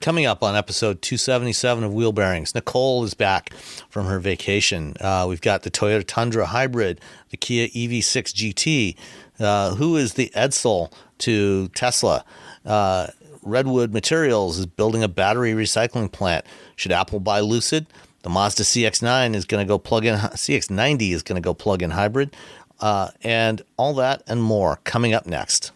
Coming up on episode 277 of Wheel Bearings, Nicole is back from her vacation. We've got the Toyota Tundra Hybrid, the Kia EV6 GT. Who is the Edsel to Tesla? Redwood Materials is building a battery recycling plant. Should Apple buy Lucid? The Mazda CX-90 is going to go plug-in hybrid. And all that and more coming up next.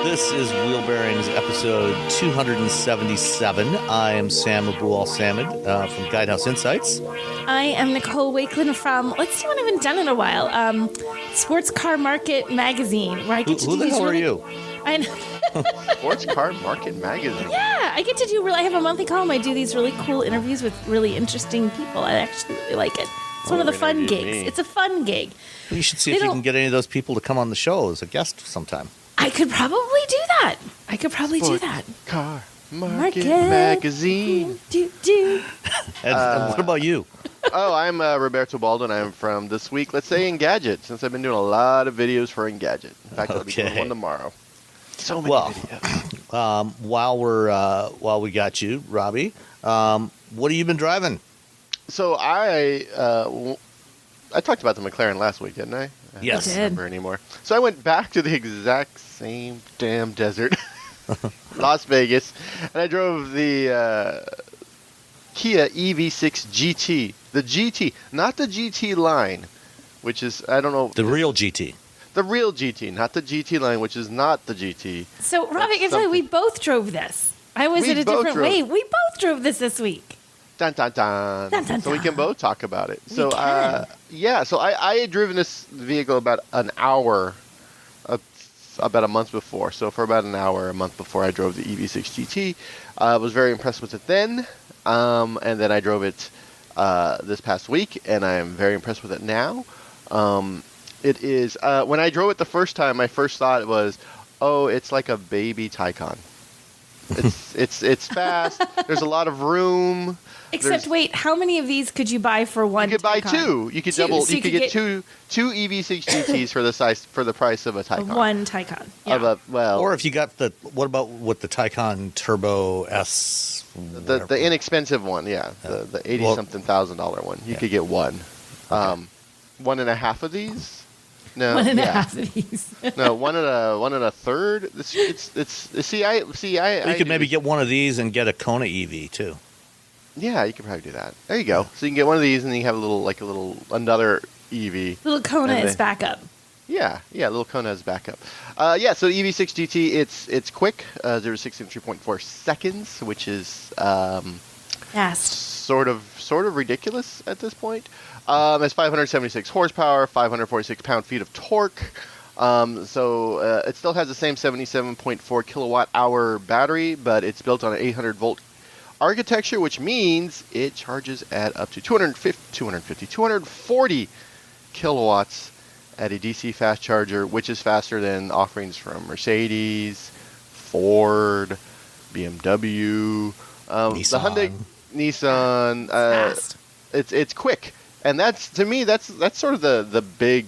This is Wheel Bearings episode 277. I am Sam Abu-Al-Samad from Guidehouse Insights. I am Nicole Wakeland from, let's see what I haven't done in a while, Sports Car Market Magazine. Where I get to Who the hell are you? I know. Sports Car Market Magazine. Yeah, I get to do I have a monthly column. I do these really cool interviews with really interesting people. I actually really like it. It's one of the fun gigs. It's a fun gig. You should see if you can get any of those people to come on the show as a guest sometime. I could probably do that. Car Market Magazine. And what about you? I'm Roberto Baldwin. I'm from This Week, let's say, Engadget, since I've been doing a lot of videos for Engadget. In fact, I'll be doing one tomorrow. So many videos. While we got you, Robbie, what have you been driving? So I talked about the McLaren last week, didn't I? Yes. I don't remember anymore. So I went back to the exact same damn desert, Las Vegas, and I drove the Kia EV6 GT. The GT, not the GT line, which is, I don't know. The real GT. The real GT, not the GT line, which is not the GT. So, Robbie, I can tell you, we both drove this. I was in a different way. We both drove this week. Dun, dun, dun. Dun, dun, so we can both talk about it. So, so I had driven this vehicle about an hour, about a month before. So for about an hour, a month before I drove the EV6 GT. I was very impressed with it then. And then I drove it this past week, and I am very impressed with it now. It is, when I drove it the first time, my first thought was, oh, it's like a baby Taycan. It's fast. There's a lot of room. Except, wait, how many of these could you buy for one? You could buy two. You could double. So you could get two EV6 GTs for the price of a Taycan. Of one Taycan. Yeah. Or if you got what about with the Taycan Turbo S? The inexpensive one, yeah. The $80-something thousand one. You could get one. Okay. One and a half of these. No, one and a half of these. No, one and a third. You could maybe get one of these and get a Kona EV too. Yeah, you could probably do that. There you go. So you can get one of these, and then you have another EV. Little Kona is backup. Yeah, little Kona is backup. So EV6 GT, it's quick, 0 to 60 in 3.4 seconds, which is fast. Sort of ridiculous at this point. It's 576 horsepower, 546 pound-feet of torque. So it still has the same 77.4 kilowatt-hour battery, but it's built on an 800-volt architecture, which means it charges at up to 240 kilowatts at a DC fast charger, which is faster than offerings from Mercedes, Ford, BMW, Nissan. The Hyundai, Nissan. Fast. It's quick. And that's sort of the big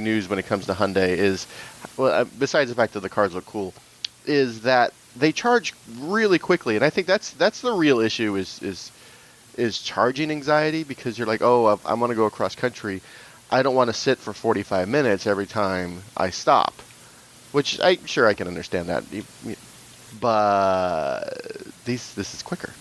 news when it comes to Hyundai is, well, besides the fact that the cars look cool, is that they charge really quickly, and I think that's the real issue is charging anxiety, because you're like, oh, I'm going to go across country, I don't want to sit for 45 minutes every time I stop, which I can understand that, but this is quicker.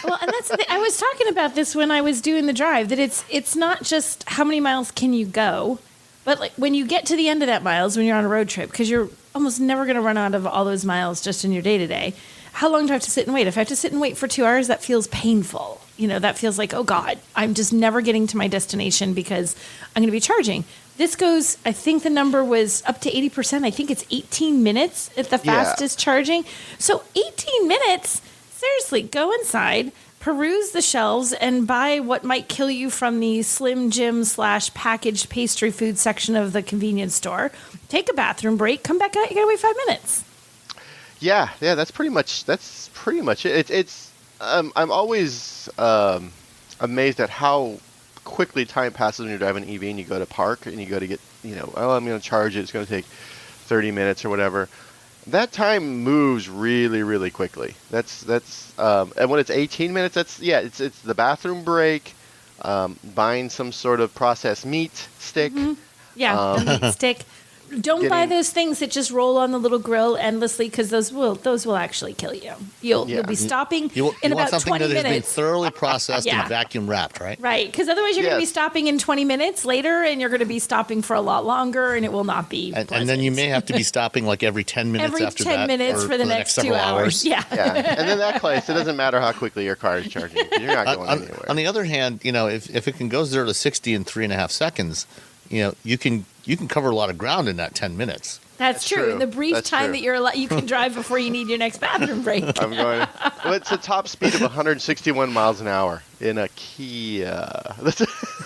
Well, and that's the thing. I was talking about this when I was doing the drive, that it's not just how many miles can you go, but like when you get to the end of that miles when you're on a road trip, because you're almost never going to run out of all those miles just in your day-to-day. How long do I have to sit and wait? If I have to sit and wait for 2 hours, that feels painful. That feels like, oh God, I'm just never getting to my destination because I'm going to be charging. This goes, I think the number was up to 80%. I think it's 18 minutes at the fastest charging. So 18 minutes, seriously, go inside, peruse the shelves, and buy what might kill you from the Slim Jim / packaged pastry food section of the convenience store. Take a bathroom break, come back out, you got to wait 5 minutes. Yeah, that's pretty much it. It's I'm always amazed at how quickly time passes when you're driving an EV and you go to park and you go to get I'm going to charge it. It's going to take 30 minutes or whatever. That time moves really, really quickly. And when it's 18 minutes, it's the bathroom break, buying some sort of processed meat stick. Mm-hmm. Yeah, the meat stick. Don't buy those things that just roll on the little grill endlessly, because those will actually kill you. You'll be stopping in about 20 minutes. You want something that has been thoroughly processed and vacuum wrapped, right? Right, because otherwise you're going to be stopping in 20 minutes later, and you're going to be stopping for a lot longer, and it will not be pleasant. And then you may have to be stopping like every 10 minutes after that. Every 10 minutes for the next 2 hours. Yeah. And in that case, it doesn't matter how quickly your car is charging. You're not going anywhere. On the other hand, if it can go 0 to 60 in 3.5 seconds, you can cover a lot of ground in that 10 minutes. That's true. In the brief time that you can drive before you need your next bathroom break. It's a top speed of 161 miles an hour in a Kia.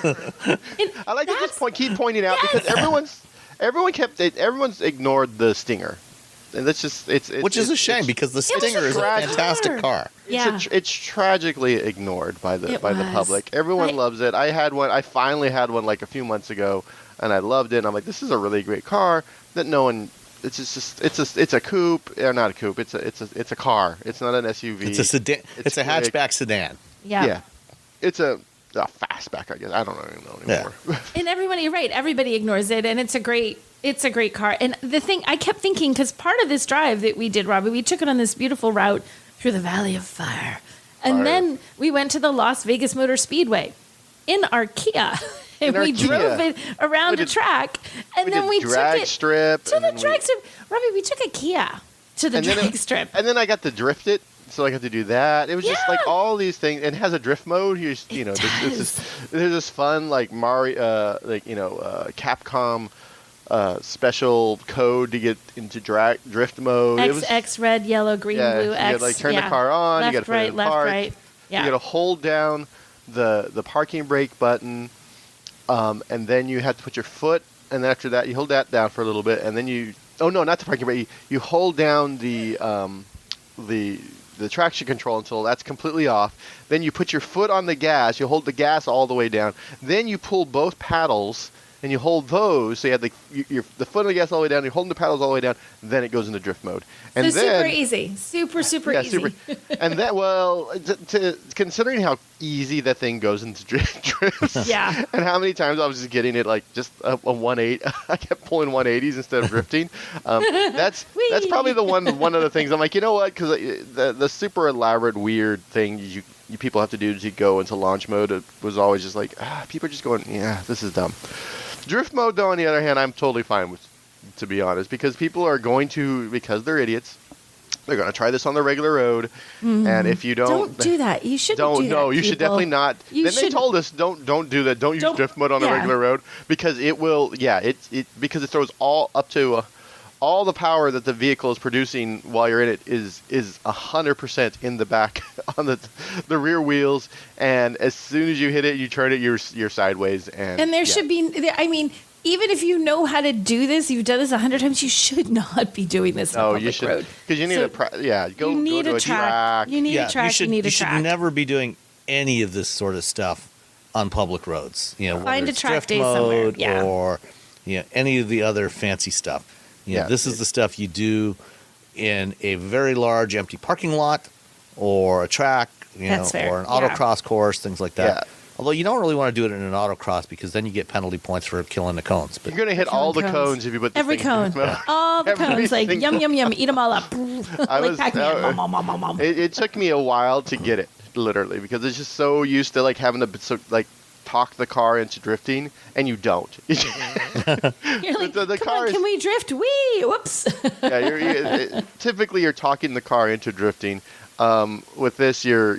I like to just keep pointing out because everyone's ignored the Stinger. And that's just which is a shame because the Stinger is a fantastic car. It's tragically ignored by the public. Everyone loves it. I finally had one like a few months ago, and I loved it. And I'm like, this is a really great car that no one. It's a coupe or not a coupe. It's a car. It's not an SUV. It's a sedan. It's a hatchback sedan. Yeah. It's a fastback, I guess. I don't even know anymore. Yeah. And you're right. Everybody ignores it, and it's a great car. And the thing I kept thinking, because part of this drive that we did, Robbie, we took it on this beautiful route through the Valley of Fire, and then we went to the Las Vegas Motor Speedway in our Kia. And we drove it around a track, and then we took it to the drag strip. Robbie, we took a Kia to the drag strip. And then I got to drift it, so I got to do that. It was just like all these things. And it has a drift mode. There's this fun like Mario, Capcom special code to get into drift mode. X, red, yellow, green, blue, X. You got to turn the car on. Left, you got to put it in left, park. right. Yeah. You got to hold down the parking brake button. And then you have to put your foot, and after that you hold that down for a little bit, and then not the parking brake. You hold down the traction control until that's completely off. Then you put your foot on the gas. You hold the gas all the way down. Then you pull both paddles, and you hold those. So you have the foot on the gas all the way down. You're holding the paddles all the way down. Then it goes into drift mode. And so then, super easy, super easy. And that considering how easy that thing goes into drifts, and how many times I was just getting it like just a 180. I kept pulling 180s instead of drifting. That's probably one of the things I'm like, you know what? Because the super elaborate weird thing you people have to do to go into launch mode, it was always just like people are just going, this is dumb. Drift mode, though, on the other hand, I'm totally fine with, to be honest, because people are going to, because they're idiots, they're going to try this on the regular road, and if you don't do that. You shouldn't do that. No, you should definitely not. They told us don't do that. Don't use drift mode on the regular road because it will. Because it throws all up to all the power that the vehicle is producing while you're in it is 100% in the back on the rear wheels, and as soon as you hit it, you turn it, you're sideways, and there should be. I mean, even if you know how to do this, you've done this 100 times, you should not be doing this on a public road. Because you need go to a track. You need a track. You need a track. You should never be doing any of this sort of stuff on public roads. Find a track day mode somewhere. Or any of the other fancy stuff. This is the stuff you do in a very large empty parking lot or a track, or an autocross course, things like that. Yeah. Although you don't really want to do it in an autocross because then you get penalty points for killing the cones. But you're going to hit all the cones if you put every cone. All the cones, like yum, yum, yum, eat them all up. It took me a while to get it, literally, because it's just so used to like having to talk the car into drifting, and you don't. You're like, can we drift? Whoops. Typically you're talking the car into drifting. With this, you're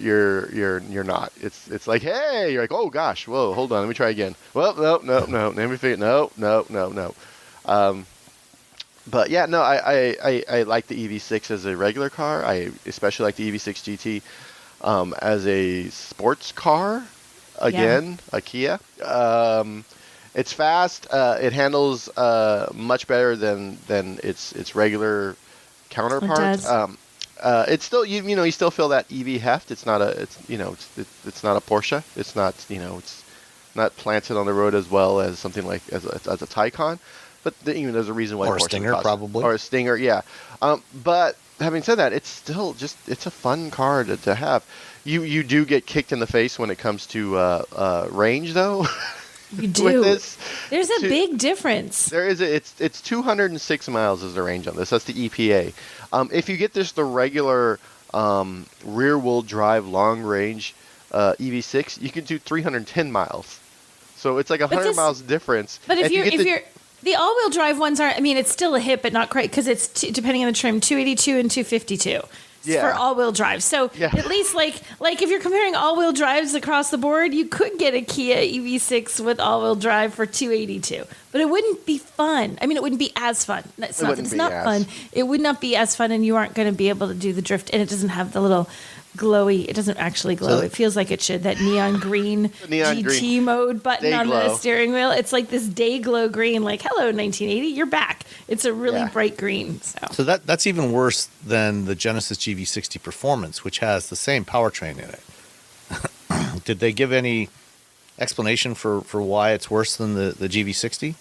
not. It's like, hey, you're like, oh gosh, whoa, hold on, let me try again. Well, no, let me figure. No. But yeah, no, I like the EV6 as a regular car. I especially like the EV6 GT as a sports car. Again, a Kia. It's fast. It handles much better than its regular counterparts. It's still you still feel that EV heft. It's not a Porsche. It's not not planted on the road as well as something like as a Taycan. But even there's a reason why. Or a Stinger, probably. Or a Stinger, yeah. But having said that, it's still just it's a fun car to have. You do get kicked in the face when it comes to range, though. You do. With this, There's a big difference. There is. It's 206 miles is the range on this. That's the EPA. If you get the regular rear-wheel drive long range EV6, you can do 310 miles. So it's like 100 miles difference. But if you're the all-wheel drive ones aren't. I mean, it's still a hit, but not quite because it's depending on the trim, 282 and 252. For all-wheel drive. So at least like if you're comparing all-wheel drives across the board, you could get a Kia EV6 with all-wheel drive for 282. But it wouldn't be fun. I mean, it wouldn't be as fun. It's not fun. It would not be as fun, and you aren't going to be able to do the drift. And it doesn't have the little glowy. It doesn't actually glow. It feels like it should. That neon green GT mode button on the steering wheel. It's like this day glow green. Like, hello, 1980, you're back. It's a really bright green. So that's even worse than the Genesis GV60 Performance, which has the same powertrain in it. Did they give any explanation for why it's worse than the GV60?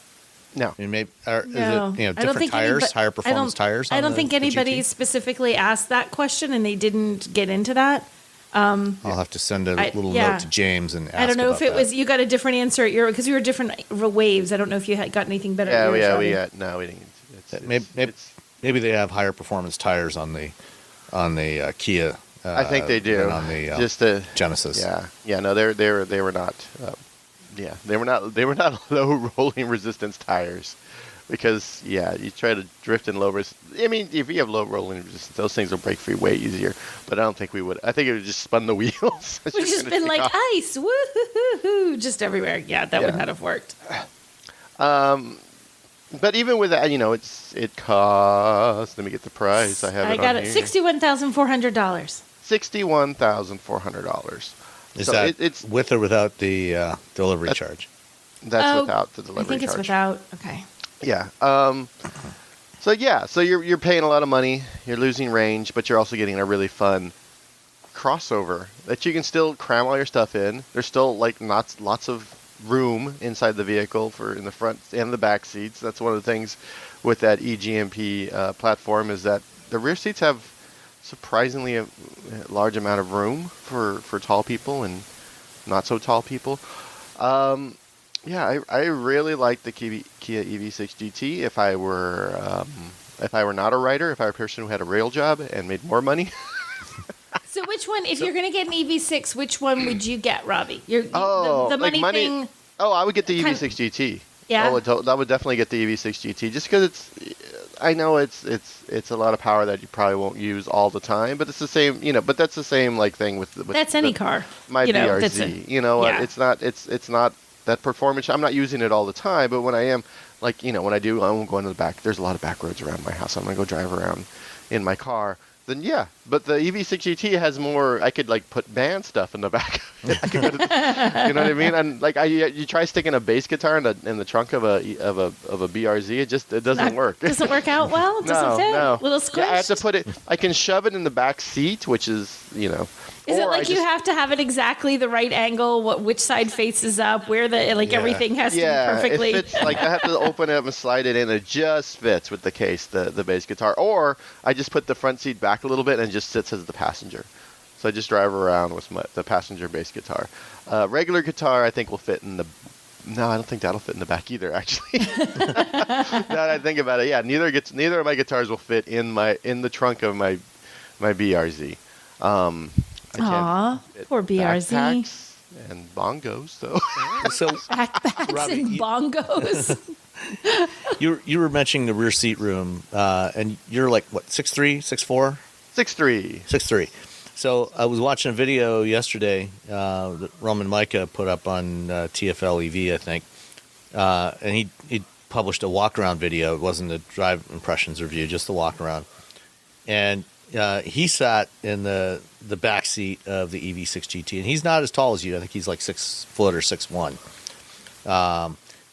No. I mean, maybe is it different tires, higher performance tires? I don't think anybody specifically asked that question, and they didn't get into that. I'll have to send a little note to James and ask. I don't know if it was you got a different answer at your because we were different waves. I don't know if you had got anything better. We didn't. Maybe they have higher performance tires on the Kia. I think they do. On the just the Genesis. Yeah. No, they were not. They were not low rolling resistance tires, because you try to drift in low resistance. I mean, if you have low rolling resistance, those things will break free way easier. But I don't think we would. I think it would just spun the wheels. We've just been like ice, woo-hoo-hoo-hoo, just everywhere. Yeah, that would not have worked. But even with that, it costs. Let me get the price. I got it. $61,400. $61,400. Is that it's with or without the delivery charge? That's without the delivery charge. I think it's without. Okay. Yeah. So you're paying a lot of money. You're losing range, but you're also getting a really fun crossover that you can still cram all your stuff in. There's still lots of room inside the vehicle in the front and the back seats. That's one of the things with that eGMP platform is that the rear seats have surprisingly a large amount of room for tall people and not so tall people. I really like the Kia EV6 GT. If I were not a writer, if I were a person who had a rail job and made more money. So which one, if you're going to get an EV6, which one would you get, Robbie? The money thing. Oh, I would get the EV6 GT. Yeah. I would definitely get the EV6 GT just because I know it's a lot of power that you probably won't use all the time, but it's the same, but that's the same thing with that's any car. My BRZ, it's not that performance. I'm not using it all the time, but when I am, when I do, I'm going to the back. There's a lot of back roads around my house. I'm gonna go drive around in my car. Then but the EV6 GT has more. I could put band stuff in the back. I could go to you know what I mean? And you try sticking a bass guitar in the trunk of a BRZ, it doesn't work. Doesn't work out well. It doesn't fit. No. Little squished. Yeah, I have to put it. I can shove it in the back seat, which is Is it you have to have it exactly the right angle? Which side faces up? Where everything has to be perfectly. It fits, I have to open it up and slide it in. It just fits with the case, the bass guitar. Or I just put the front seat back a little bit and just sits as the passenger. So I just drive around with the passenger bass guitar. Regular guitar, I think will fit in the. No, I don't think that'll fit in the back either. Actually, now that I think about it, neither of my guitars will fit in the trunk of my BRZ. Aw, poor BRZ. Backpacks and bongos, though. So backpacks Robbie, and bongos. You were mentioning the rear seat room, and you're 6'3", 6'4"? 6'3". 6'3". So I was watching a video yesterday that Roman Micah put up on TFL EV, I think, and he published a walk-around video. It wasn't a drive impressions review, just the walk-around. And he sat in the back seat of the EV6 GT, and he's not as tall as you. I think he's 6 foot or 6'1".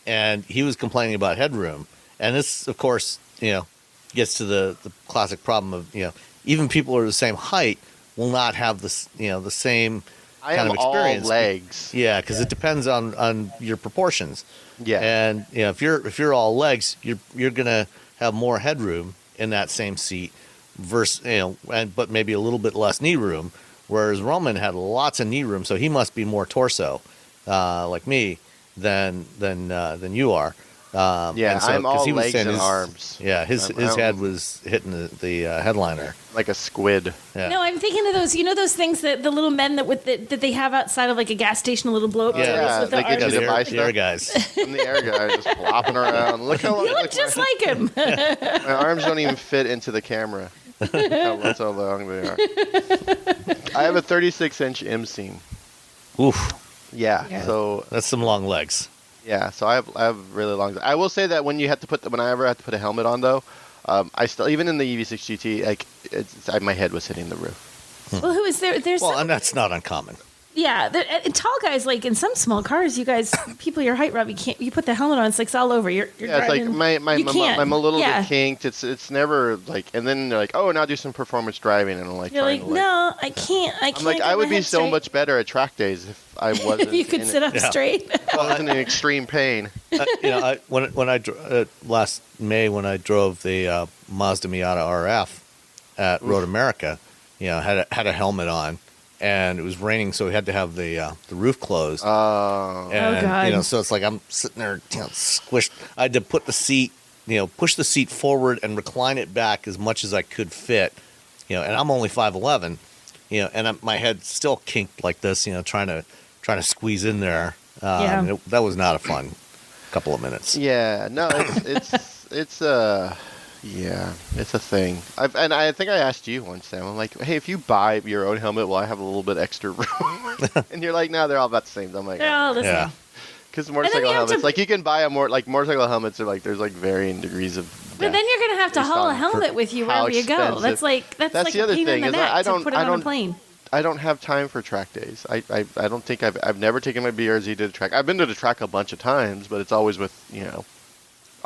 And he was complaining about headroom. And this, of course, gets to the classic problem of, even people who are the same height will not have the same I kind am of experience. all legs. Yeah, because it depends on your proportions. Yeah. And if you're all legs, you're gonna have more headroom in that same seat, versus but maybe a little bit less knee room. Whereas Roman had lots of knee room, so he must be more torso, like me, than you are. Yeah, and so, I'm 'cause all he was legs saying and his, arms. Yeah, his head was hitting the headliner. Like a squid. Yeah. No, I'm thinking of those. You know those things that the little men that they have outside of like a gas station, a little blow up Yeah, with they the get you arms. to buy the air guys. I'm the air guy, just flopping around. Look how long. You look just like him. My arms don't even fit into the camera. That's how long they are. I have a 36-inch inseam. Oof, Yeah. So that's some long legs. yeah, so I have really long. I will say that when I ever had to put a helmet on though, I still, even in the EV6 GT, like my head was hitting the roof. Well, who is there? There's Well, some, and that's not uncommon. yeah, and tall guys like in some small cars. You guys, people your height, Robbie, can't. You put the helmet on, it's like all over. You're Yeah, it's like driving, you can't. I'm a little Yeah. bit kinked. It's never like, and then they're like, oh, now do some performance driving, and I'm like, You're trying like, to, no, I can't. I can't. I'm like, get I my would be head so straight. much better at track days if I wasn't. If you could sit up Yeah. straight. If I wasn't in extreme pain. Last May when I drove the Mazda Miata RF at Road America, had a helmet on, and it was raining, so we had to have the roof closed. And, God. So it's like I'm sitting there, squished. I had to put the seat, push the seat forward and recline it back as much as I could fit, and I'm only 5'11", and my head still kinked like this, trying to squeeze in there. Yeah. That was not a fun couple of minutes. Yeah, no, it's a thing. I think I asked you once, Sam. I'm like, hey, if you buy your own helmet, will I have a little bit extra room? And you're like, no, they're all about the same. I'm like, They're all the Yeah. same. because motorcycle you have helmets, to- like you can buy motorcycle helmets are like there's like varying degrees of. But then you're gonna have to based haul a on helmet with you how wherever you go. expensive. That's That's like the a other pain thing in the is neck I to don't- put it I on a don't- plane. I don't have time for track days. I don't think I've never taken my BRZ to the track. I've been to the track a bunch of times, but it's always with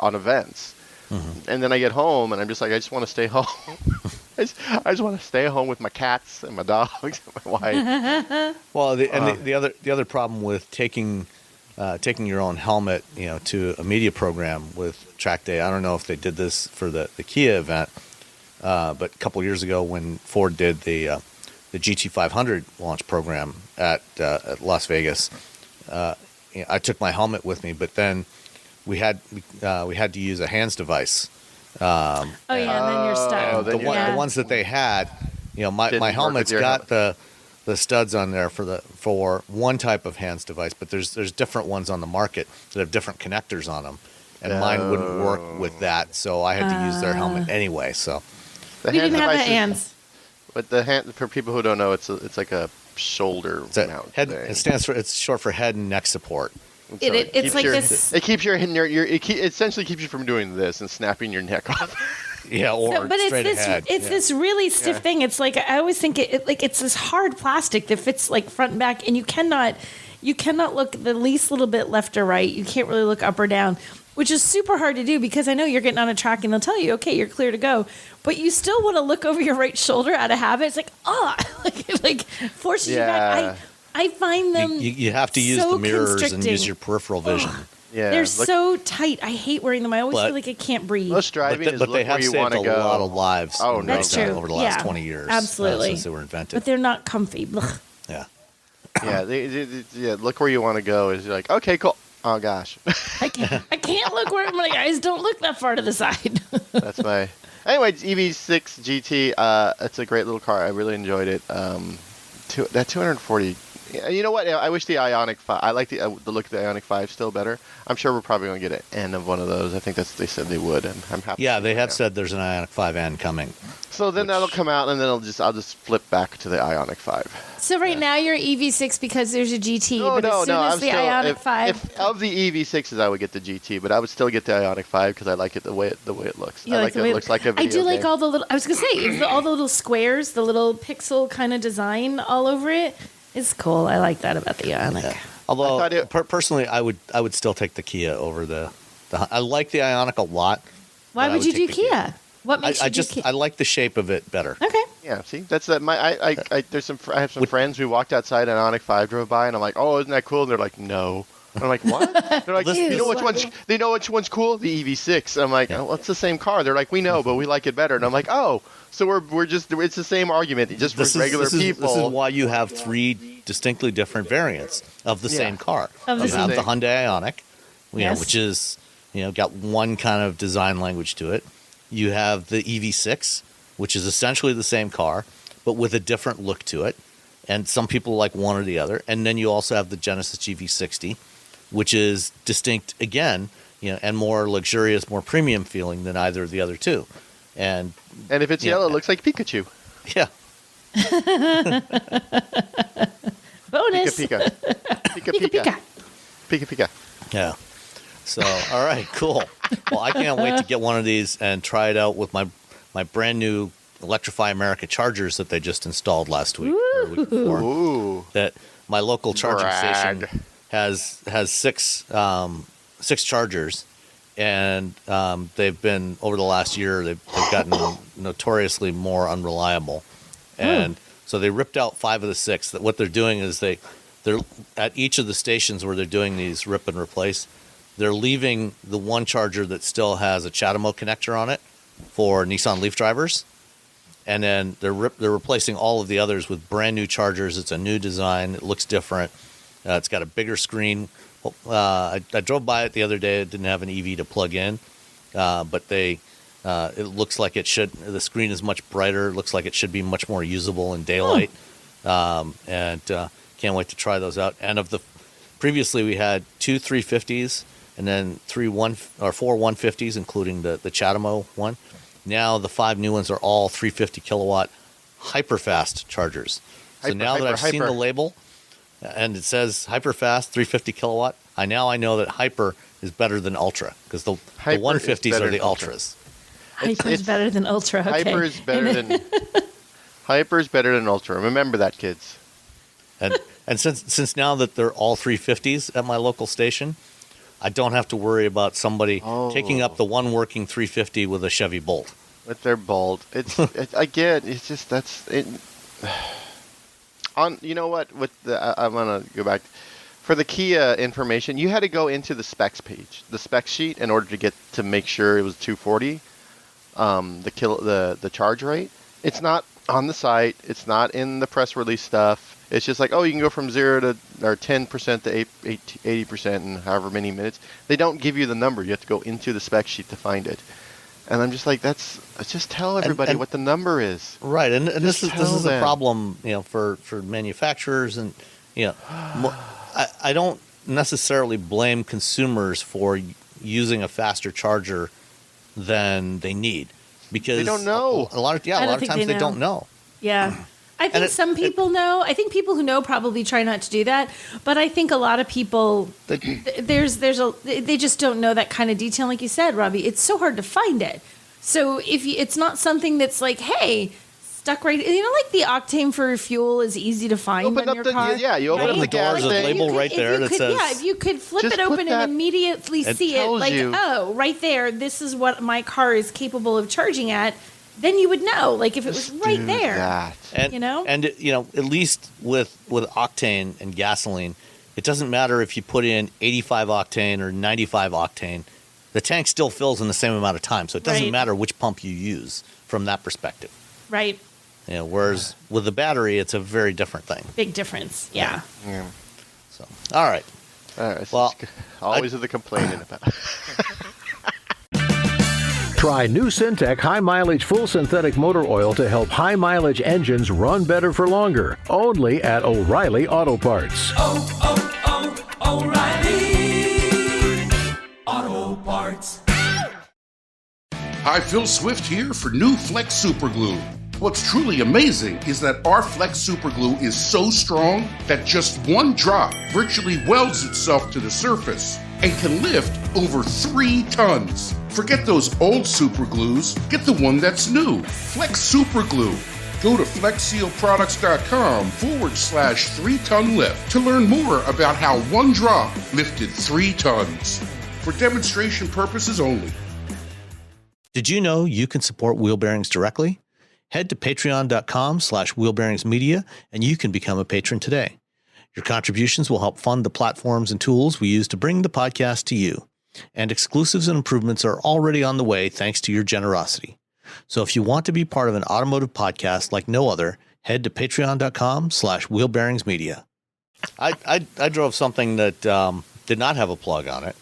on events. Mm-hmm. And then I get home and I'm just like, I just want to stay home. I just want to stay home with my cats and my dogs and my wife. Well, the other problem with taking your own helmet, to a media program with track day. I don't know if they did this for the Kia event, but a couple years ago when Ford did the GT500 launch program at Las Vegas, I took my helmet with me, but then we had to use a hands device. Oh yeah, and then you're stuck. then The ones that they had, my Didn't work helmet's with your got the studs on there for one type of hands device, but there's different ones on the market that have different connectors on them, and mine wouldn't work with that, so I had to use their helmet anyway. So The We didn't have the device is- hands. But the hand, for people who don't know, it's like a shoulder it's a mount head. thing. It's short for head and neck support. And It's keeps like your- this- It keeps it essentially keeps you from doing this and snapping your neck off. Yeah, or But straight it's ahead. this really stiff thing. It's like I always think it's this hard plastic that fits like front and back, and you cannot look the least little bit left or right. You can't really look up or down, which is super hard to do because I know you're getting on a track and they'll tell you, okay, you're clear to go, but you still want to look over your right shoulder out of habit. It's like like forces you back. I find them You have to use so the mirrors and constricting. use your peripheral vision. Yeah, They're look, so tight. I hate wearing them. I always But- feel like I can't breathe. most driving is But look they where have you saved want a to go. lot of lives. Oh, no That's true. Over the last Yeah, 20 years, absolutely. since they were invented. But they're not comfy. Ugh. Yeah. Yeah, look where you want to go. Is you're like, okay, cool. Oh gosh, I can't look where I'm like, guys, don't look that far to the side. that's my. Anyway, EV6 GT. It's a great little car. I really enjoyed it. That 240. You know what? I wish the Ioniq 5. I like the look of the Ioniq 5 still better. I'm sure we're probably going to get an N of one of those. I think that's what they said they would, and I'm happy. Yeah, they have Yeah. said there's an Ioniq 5N coming. So then that'll come out, and then I'll just flip back to the Ioniq 5. So right now you're EV6 because there's a GT, No, but no, as soon no. as I'm the still, Ioniq 5, if of the EV6s, I would get the GT, but I would still get the Ioniq 5 because I like it the way it looks. you I like like the it. way It looks like a I video do like game. all the little. I was gonna say all the little squares, the little pixel kind of design all over it. It's cool. I like that about the Ioniq. Yeah. Although I thought personally, I would still take the Kia over the. I like the Ioniq a lot. Why but I would you do take the Kia? What makes you do I like the shape of it better. Okay. Yeah, see, that's that. I have some friends who walked outside and Ioniq 5 drove by, and I'm like, oh, isn't that cool? And they're like, no. And I'm like, what? They're like, you know which one's? They know which one's cool? The EV6. And I'm like, oh, well, it's the same car. They're like, we know, but we like it better. And I'm like, oh, so we're just it's the same argument, just for regular people. This is why you have 3 distinctly different variants of the same car. You have the Hyundai Ioniq, which is got one kind of design language to it. You have the EV6, which is essentially the same car, but with a different look to it. And some people like one or the other. And then you also have the Genesis GV60, which is distinct again, and more luxurious, more premium feeling than either of the other two. And if it's yellow, it looks like Pikachu. Yeah. Bonus. Pika. Pika. Pika Pika. Pika Pika. Yeah. So, all right, cool. Well, I can't wait to get one of these and try it out with my brand new Electrify America chargers that they just installed last week. Or week before. Ooh. That my local charging station has 6 chargers, and they've been over the last year they've gotten notoriously more unreliable, and so they ripped out 5 of the 6. That what they're doing is they're at each of the stations where they're doing these rip and replace. They're leaving the one charger that still has a CHAdeMO connector on it for Nissan Leaf drivers, and then they're replacing all of the others with brand new chargers. It's a new design. It looks different. It's got a bigger screen. I drove by it the other day. It didn't have an EV to plug in, but it looks like it should. The screen is much brighter. It looks like it should be much more usable in daylight, and can't wait to try those out. And previously we had 2 350s and then 4 150s, including the CHAdeMO one. Now the 5 new ones are all 350 kilowatt hyper-fast chargers. So now that I've seen the label and it says hyper-fast 350 kilowatt, I know that hyper is better than ultra, because the 150s are the ultras. Hyper is better than ultra. Okay. Hyper is better than hyper is better than ultra. Remember that, kids. And since now that they're all 350s at my local station, I don't have to worry about somebody taking up the one working 350 with a Chevy Bolt. With their Bolt. I get it. It's just that's it. You know what? I'm gonna go back for the Kia information. You had to go into the specs page, the spec sheet, in order to make sure it was 240. The charge rate. It's not on the site. It's not in the press release stuff. It's just like, you can go from 10% to 80% in however many minutes. They don't give you the number. You have to go into the spec sheet to find it. And I'm just like, just tell everybody what the number is. Right, and this is a problem, for manufacturers, and I don't necessarily blame consumers for using a faster charger than they need, because they don't know. A lot of times they don't know. Yeah. I think some people know. I think people who know probably try not to do that. But I think a lot of people, they just don't know that kind of detail. Like you said, Robbie, it's so hard to find it. So it's not something that's like, hey, stuck right. Like the octane for fuel is easy to find on your car. You open up the gas thing. There's a label right there that says. Yeah, if you could flip it open and immediately see it, like, right there, this is what my car is capable of charging at. Then you would know, like, if it was right there. That. And at least with octane and gasoline, it doesn't matter if you put in 85 octane or 95 octane. The tank still fills in the same amount of time, so it doesn't matter which pump you use from that perspective. Right. Whereas with the battery, it's a very different thing. Big difference. Yeah. So, all right. Well, always the complaining about. Try new Syntec high-mileage full synthetic motor oil to help high-mileage engines run better for longer. Only at O'Reilly Auto Parts. O'Reilly Auto Parts. Hi, Phil Swift here for new Flex Super Glue. What's truly amazing is that our Flex Super Glue is so strong that just one drop virtually welds itself to the surface and can lift over 3 tons. Forget those old super glues. Get the one that's new. Flex Super Glue. Go to flexsealproducts.com/3-ton lift to learn more about how one drop lifted 3 tons. For demonstration purposes only. Did you know you can support Wheel Bearings directly? Head to patreon.com/wheelbearingsmedia and you can become a patron today. Your contributions will help fund the platforms and tools we use to bring the podcast to you. And exclusives and improvements are already on the way thanks to your generosity. So if you want to be part of an automotive podcast like no other, head to patreon.com/wheelbearingsmedia. I drove something that did not have a plug on it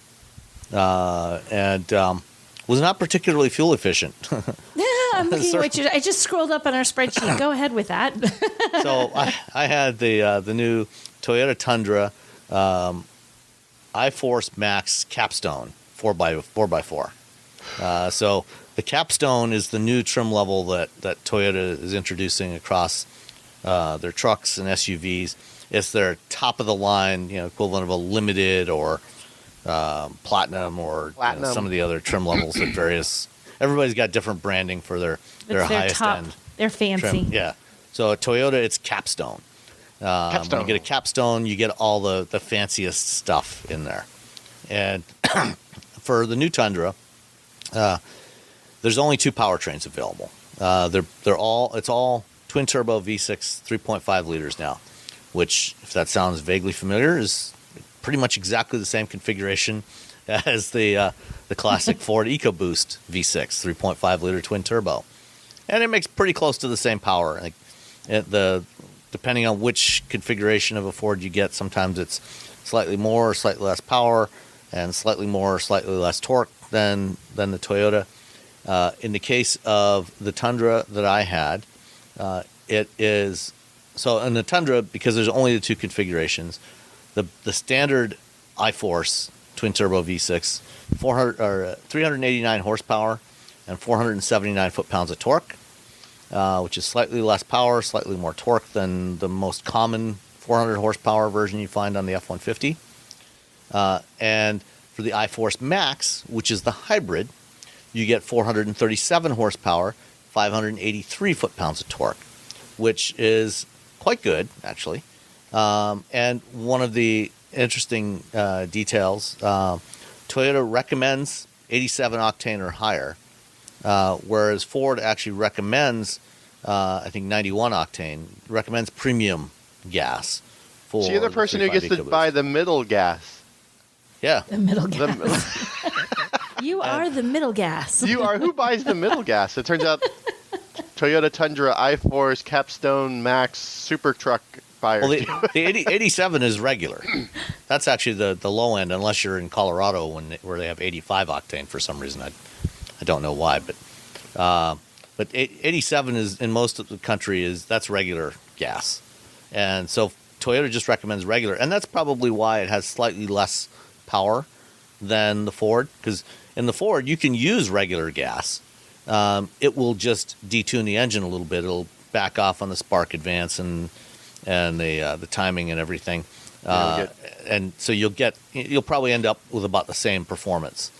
and was not particularly fuel efficient. I'm looking at you. I just scrolled up on our spreadsheet. Go ahead with that. So I had the new Toyota Tundra iForce Max Capstone 4x4. So the Capstone is the new trim level that Toyota is introducing across their trucks and SUVs. It's their top of the line, equivalent of a Limited or Platinum or some of the other trim levels at various. Everybody's got different branding for their highest top. end. They're fancy. Trim. Yeah. So at Toyota, it's Capstone. When you get a Capstone, you get all the fanciest stuff in there. And for the new Tundra, there's only 2 powertrains available. It's all twin turbo V6 3.5 liters now, which, if that sounds vaguely familiar, is pretty much exactly the same configuration as the classic Ford EcoBoost V6 3.5 liter twin turbo, and it makes pretty close to the same power. Like depending on which configuration of a Ford you get, sometimes it's slightly more or slightly less power, and slightly more or slightly less torque than the Toyota. In the case of the Tundra that I had, it is so in the Tundra, because there's only the 2 configurations. The standard iForce twin turbo V6, 389 horsepower and 479 foot-pounds of torque, which is slightly less power, slightly more torque than the most common 400 horsepower version you find on the F-150. And for the iForce Max, which is the hybrid, you get 437 horsepower, 583 foot-pounds of torque, which is quite good, actually. And one of the interesting details, Toyota recommends 87 octane or higher, whereas Ford actually recommends, I think 91 octane, recommends premium gas. For so you're the person who gets to buy the middle gas. The middle gas. You are the middle gas. You are. Who buys the middle gas? It turns out Toyota Tundra, iForce, Capstone, Max, Super Truck buyers. Well, the 87 is regular. That's actually the low end, unless you're in Colorado where they have 85 octane for some reason. I don't know why, but 87 is in most of the country that's regular gas, and so Toyota just recommends regular, and that's probably why it has slightly less power than the Ford, because in the Ford you can use regular gas. It will just detune the engine a little bit. It'll back off on the spark advance and the timing and everything, and so you'll probably end up with about the same performance.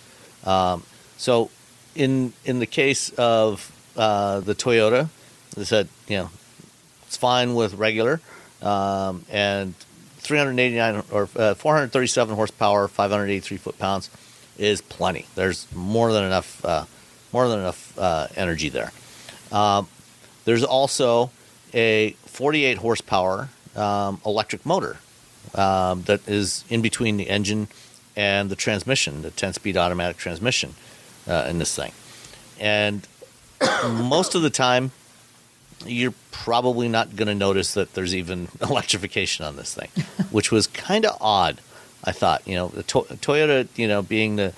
So in the case of the Toyota, they said it's fine with regular, and 389 or 437 horsepower, 583 foot-pounds is plenty. There's more than enough energy there. There's also a 48 horsepower electric motor that is in between the engine and the transmission, the 10-speed automatic transmission in this thing. And most of the time, you're probably not going to notice that there's even electrification on this thing, which was kind of odd, I thought. The Toyota, being the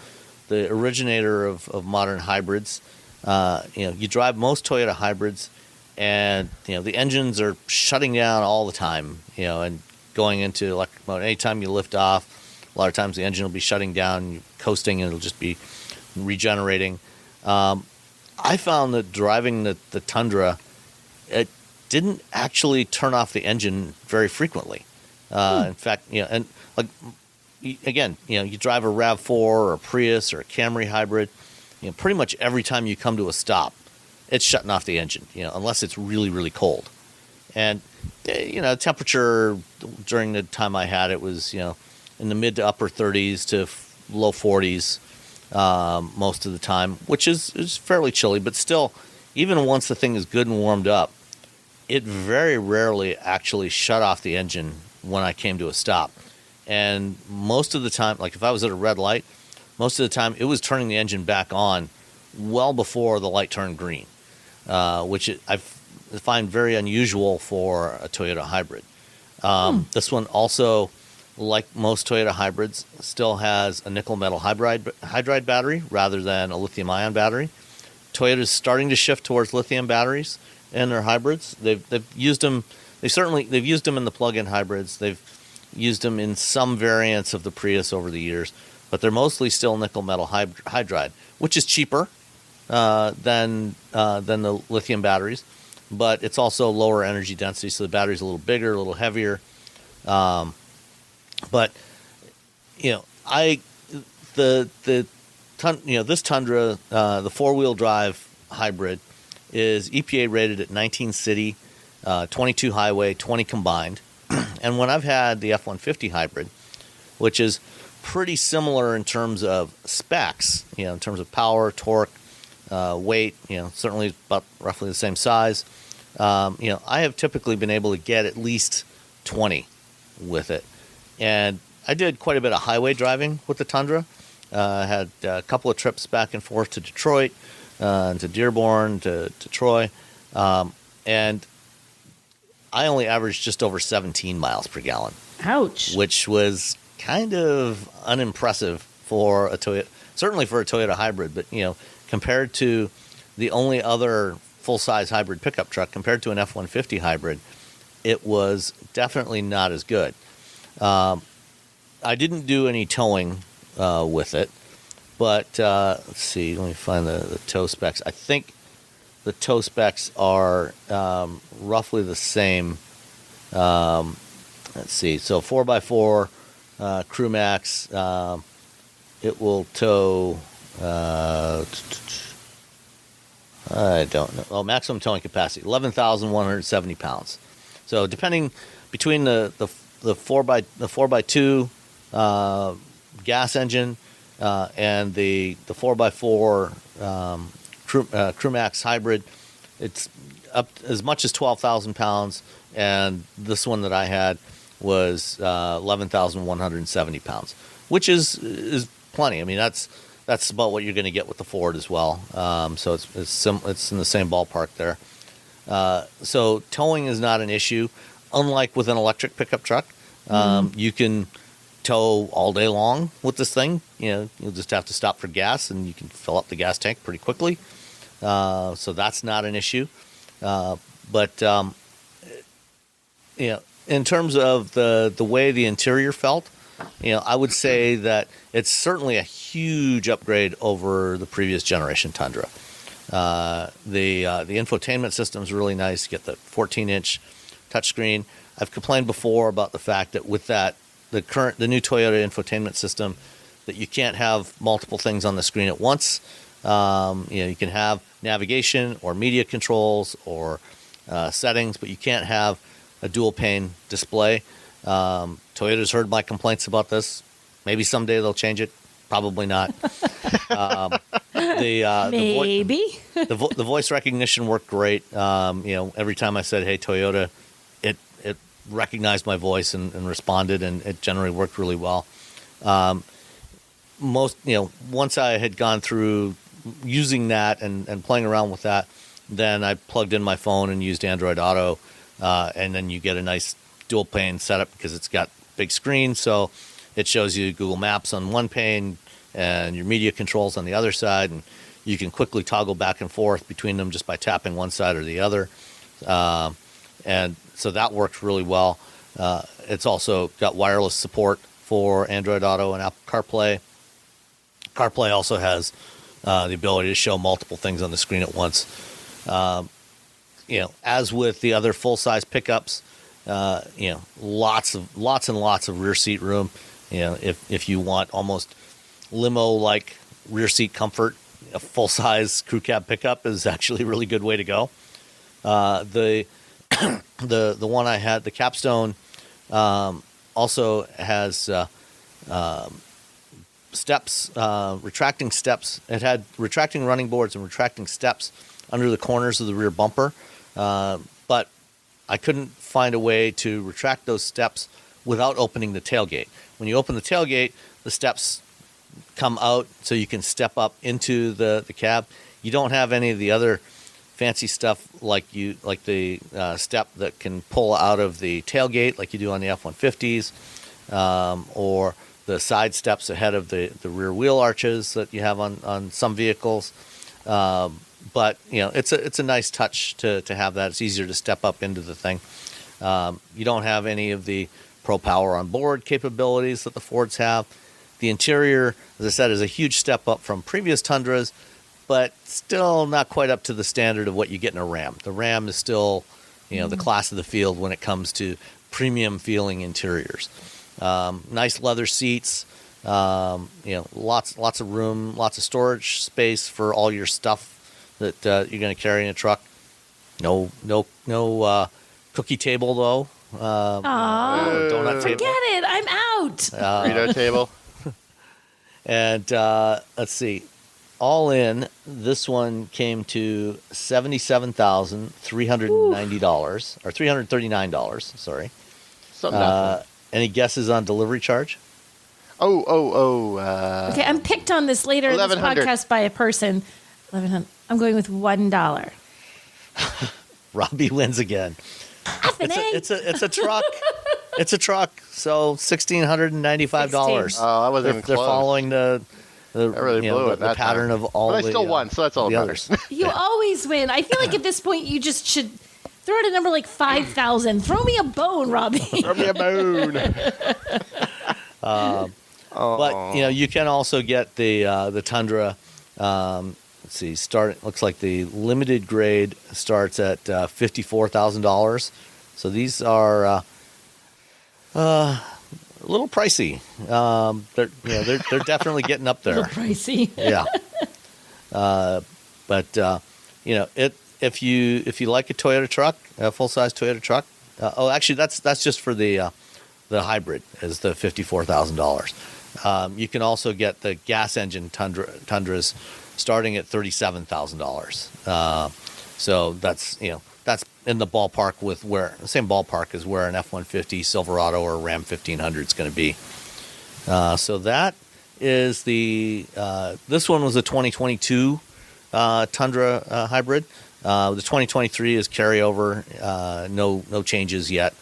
originator of modern hybrids, you drive most Toyota hybrids, and the engines are shutting down all the time, and going into electric mode. Anytime you lift off, a lot of times the engine will be shutting down, you're coasting, and it'll just be regenerating. I found that driving the Tundra, it didn't actually turn off the engine very frequently. In fact, and like again, you drive a RAV4 or a Prius or a Camry hybrid, pretty much every time you come to a stop, it's shutting off the engine, unless it's really, really cold. And temperature during the time I had it was, in the mid to upper 30s to low 40s. most of the time, which is fairly chilly, but still, even once the thing is good and warmed up, it very rarely actually shut off the engine when I came to a stop. And most of the time, like if I was at a red light, most of the time it was turning the engine back on well before the light turned green, which I find very unusual for a Toyota hybrid. This one also, like most Toyota hybrids, still has a nickel metal hydride battery rather than a lithium ion battery. Toyota's starting to shift towards lithium batteries in their hybrids. They've used them. They've used them in the plug-in hybrids. They've used them in some variants of the Prius over the years, but they're mostly still nickel metal hydride, which is cheaper than the lithium batteries, but it's also lower energy density, so the battery's a little bigger, a little heavier. But this Tundra, the four-wheel drive hybrid, is EPA rated at 19 city, 22 highway, 20 combined. And when I've had the F-150 hybrid, which is pretty similar in terms of specs, in terms of power, torque, weight, certainly about roughly the same size, I have typically been able to get at least 20 with it. And I did quite a bit of highway driving with the Tundra. I had a couple of trips back and forth to Detroit, to Dearborn, to Troy. And I only averaged just over 17 miles per gallon. Ouch. Which was kind of unimpressive for a Toyota, certainly for a Toyota hybrid. But, compared to the only other full-size hybrid pickup truck, compared to an F-150 hybrid, it was definitely not as good. I didn't do any towing with it, but let's see. Let me find the tow specs. I think the tow specs are roughly the same. Let's see. So 4x4 Crew Max, it will tow. I don't know. Oh, maximum towing capacity 11,170 pounds. So depending between the 4x2 gas engine and the 4x4 Crew Max hybrid, it's up as much as 12,000 pounds, and this one that I had was 11,170 pounds, which is plenty. I mean, that's about what you're going to get with the Ford as well. So it's in the same ballpark there. So towing is not an issue, unlike with an electric pickup truck. You can tow all day long with this thing. You'll just have to stop for gas, and you can fill up the gas tank pretty quickly. So that's not an issue. But in terms of the way the interior felt, I would say that it's certainly a huge upgrade over the previous generation Tundra. The infotainment system is really nice. You get the 14-inch touchscreen. I've complained before about the fact that with the new Toyota infotainment system, that you can't have multiple things on the screen at once. You can have navigation or media controls or settings, but you can't have a dual pane display. Toyota's heard my complaints about this. Maybe someday they'll change it. Probably not. Maybe. The voice recognition worked great. Every time I said, "Hey, Toyota," it recognized my voice and responded, and it generally worked really well. Once I had gone through using that and playing around with that, then I plugged in my phone and used Android Auto, and then you get a nice dual pane setup because it's got big screen, so it shows you Google Maps on one pane and your media controls on the other side, and you can quickly toggle back and forth between them just by tapping one side or the other. And so that works really well. It's also got wireless support for Android Auto and Apple CarPlay. CarPlay also has the ability to show multiple things on the screen at once. As with the other full-size pickups, lots and lots of rear seat room. If you want almost limo-like rear seat comfort, a full-size crew cab pickup is actually a really good way to go. The one I had, the Capstone, also has steps, retracting steps. It had retracting running boards and retracting steps under the corners of the rear bumper, but I couldn't find a way to retract those steps without opening the tailgate. When you open the tailgate, the steps come out so you can step up into the cab. You don't have any of the other fancy stuff like the step that can pull out of the tailgate like you do on the F-150s, or the side steps ahead of the rear wheel arches that you have on some vehicles. But it's a nice touch to have that. It's easier to step up into the thing. You don't have any of the Pro Power on board capabilities that the Fords have. The interior, as I said, is a huge step up from previous Tundras, but still not quite up to the standard of what you get in a Ram. The Ram is still, the class of the field when it comes to premium feeling interiors. Nice leather seats, lots of room, lots of storage space for all your stuff that you're going to carry in a truck. No cookie table though. Donut table. Forget it. I'm out. Burrito table. And let's see. All in, this one came to $77,390 or $339. Sorry. Something. Any guesses on delivery charge? Okay, I'm picked on this later in this 1100. podcast by a person. 1100. I'm going with $1. Robbie wins again. It's a truck. It's a truck. So $1,695. Oh, I wasn't even They're close. following the really blew it the that pattern time. of all. But I still won, so that's all the that others. matters. You always win. I feel like at this point you just should throw out a number like 5,000. Throw me a bone, Robbie. Throw me a bone. But you can also get the Tundra. Let's see. Looks like the limited grade starts at $54,000. So these are a little pricey. They're definitely getting up there. Pricey. Yeah. But if you like a Toyota truck, a full size Toyota truck. Actually, that's just for the hybrid is the $54,000. You can also get the gas engine Tundras starting at $37,000. So that's in the ballpark with the same ballpark as where an F-150 Silverado or Ram 1500 is going to be. So that is this one was a 2022 Tundra hybrid. The 2023 is carryover. No changes yet.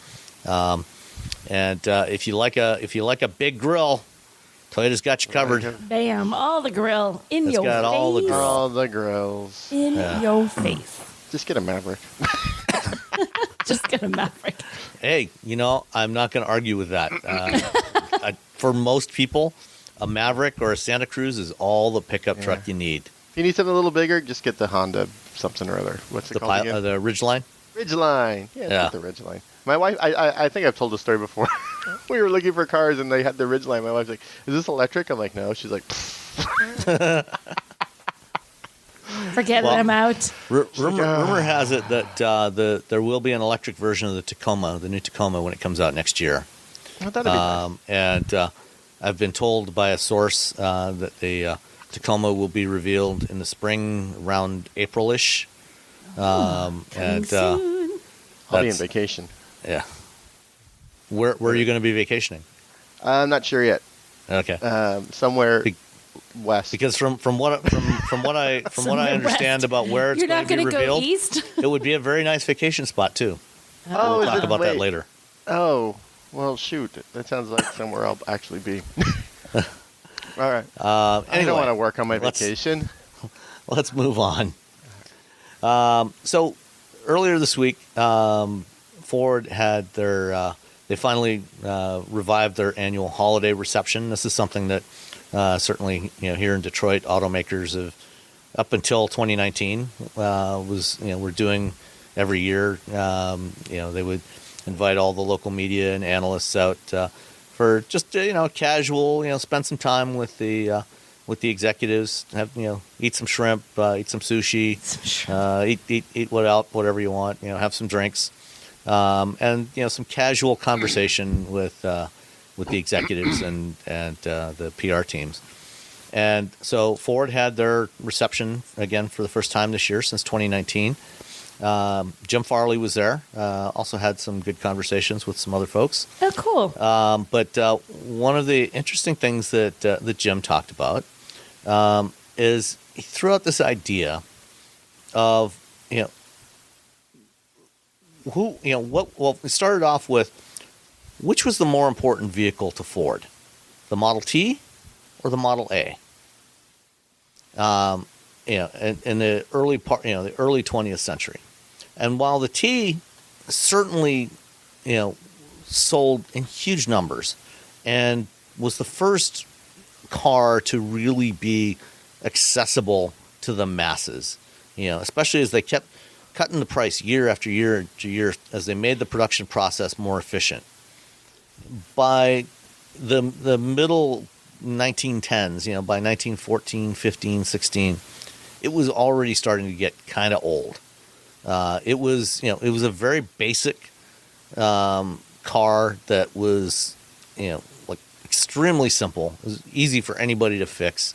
And if you like a big grill, Toyota's got you covered. Bam. All the grill in It's your got face. all the grill. All the grills. In your face. Just get a Maverick. Just get a Maverick. Hey, I'm not going to argue with that. For most people, a Maverick or a Santa Cruz is all the pickup truck you need. If you need something a little bigger, just get the Honda something or other. What's it called again? The Ridgeline? Ridgeline. Yeah, Yeah. get the Ridgeline. My wife, I think I've told the story before. We were looking for cars and they had the Ridgeline. My wife's like, "Is this electric?" I'm like, "No." She's like, Forget it. I'm out. Rumor has it that there will be an electric version of the new Tacoma, when it comes out next year. "Oh, that'd be nice." And I've been told by a source that the Tacoma will be revealed in the spring, around April-ish. And Soon. I'll be on vacation. yeah. Where are you going to be vacationing? I'm not sure yet. Okay. Somewhere west. Because from what I Somewhere understand west. about where it's You're going not to be going to go revealed, east? it would be a very nice vacation spot too. Oh, We'll is talk it? about that Wait. later. Oh, well, shoot. That sounds like somewhere I'll actually be. All right. I Anyway, don't want to work on my let's- vacation. Let's move on. So earlier this week, Ford had they finally revived their annual holiday reception. This is something that certainly here in Detroit, automakers have up until 2019 were doing every year. They would invite all the local media and analysts out for just casual, spend some time with the executives, have eat some shrimp, eat some sushi, eat whatever you want, have some drinks, and some casual conversation with the executives and the PR teams. And so Ford had their reception again for the first time this year since 2019. Jim Farley was there. Also had some good conversations with some other folks. Oh, cool. But one of the interesting things that Jim talked about is he threw out this idea of, well, we started off with which was the more important vehicle to Ford, the Model T or the Model A? In the early part, the early 20th century. And while the T certainly, sold in huge numbers and was the first car to really be accessible to the masses, especially as they kept cutting the price year after year after year as they made the production process more efficient. By the middle 1910s, by 1914, 15, 16, it was already starting to get kind of old. It was a very basic car that was, like extremely simple. It was easy for anybody to fix.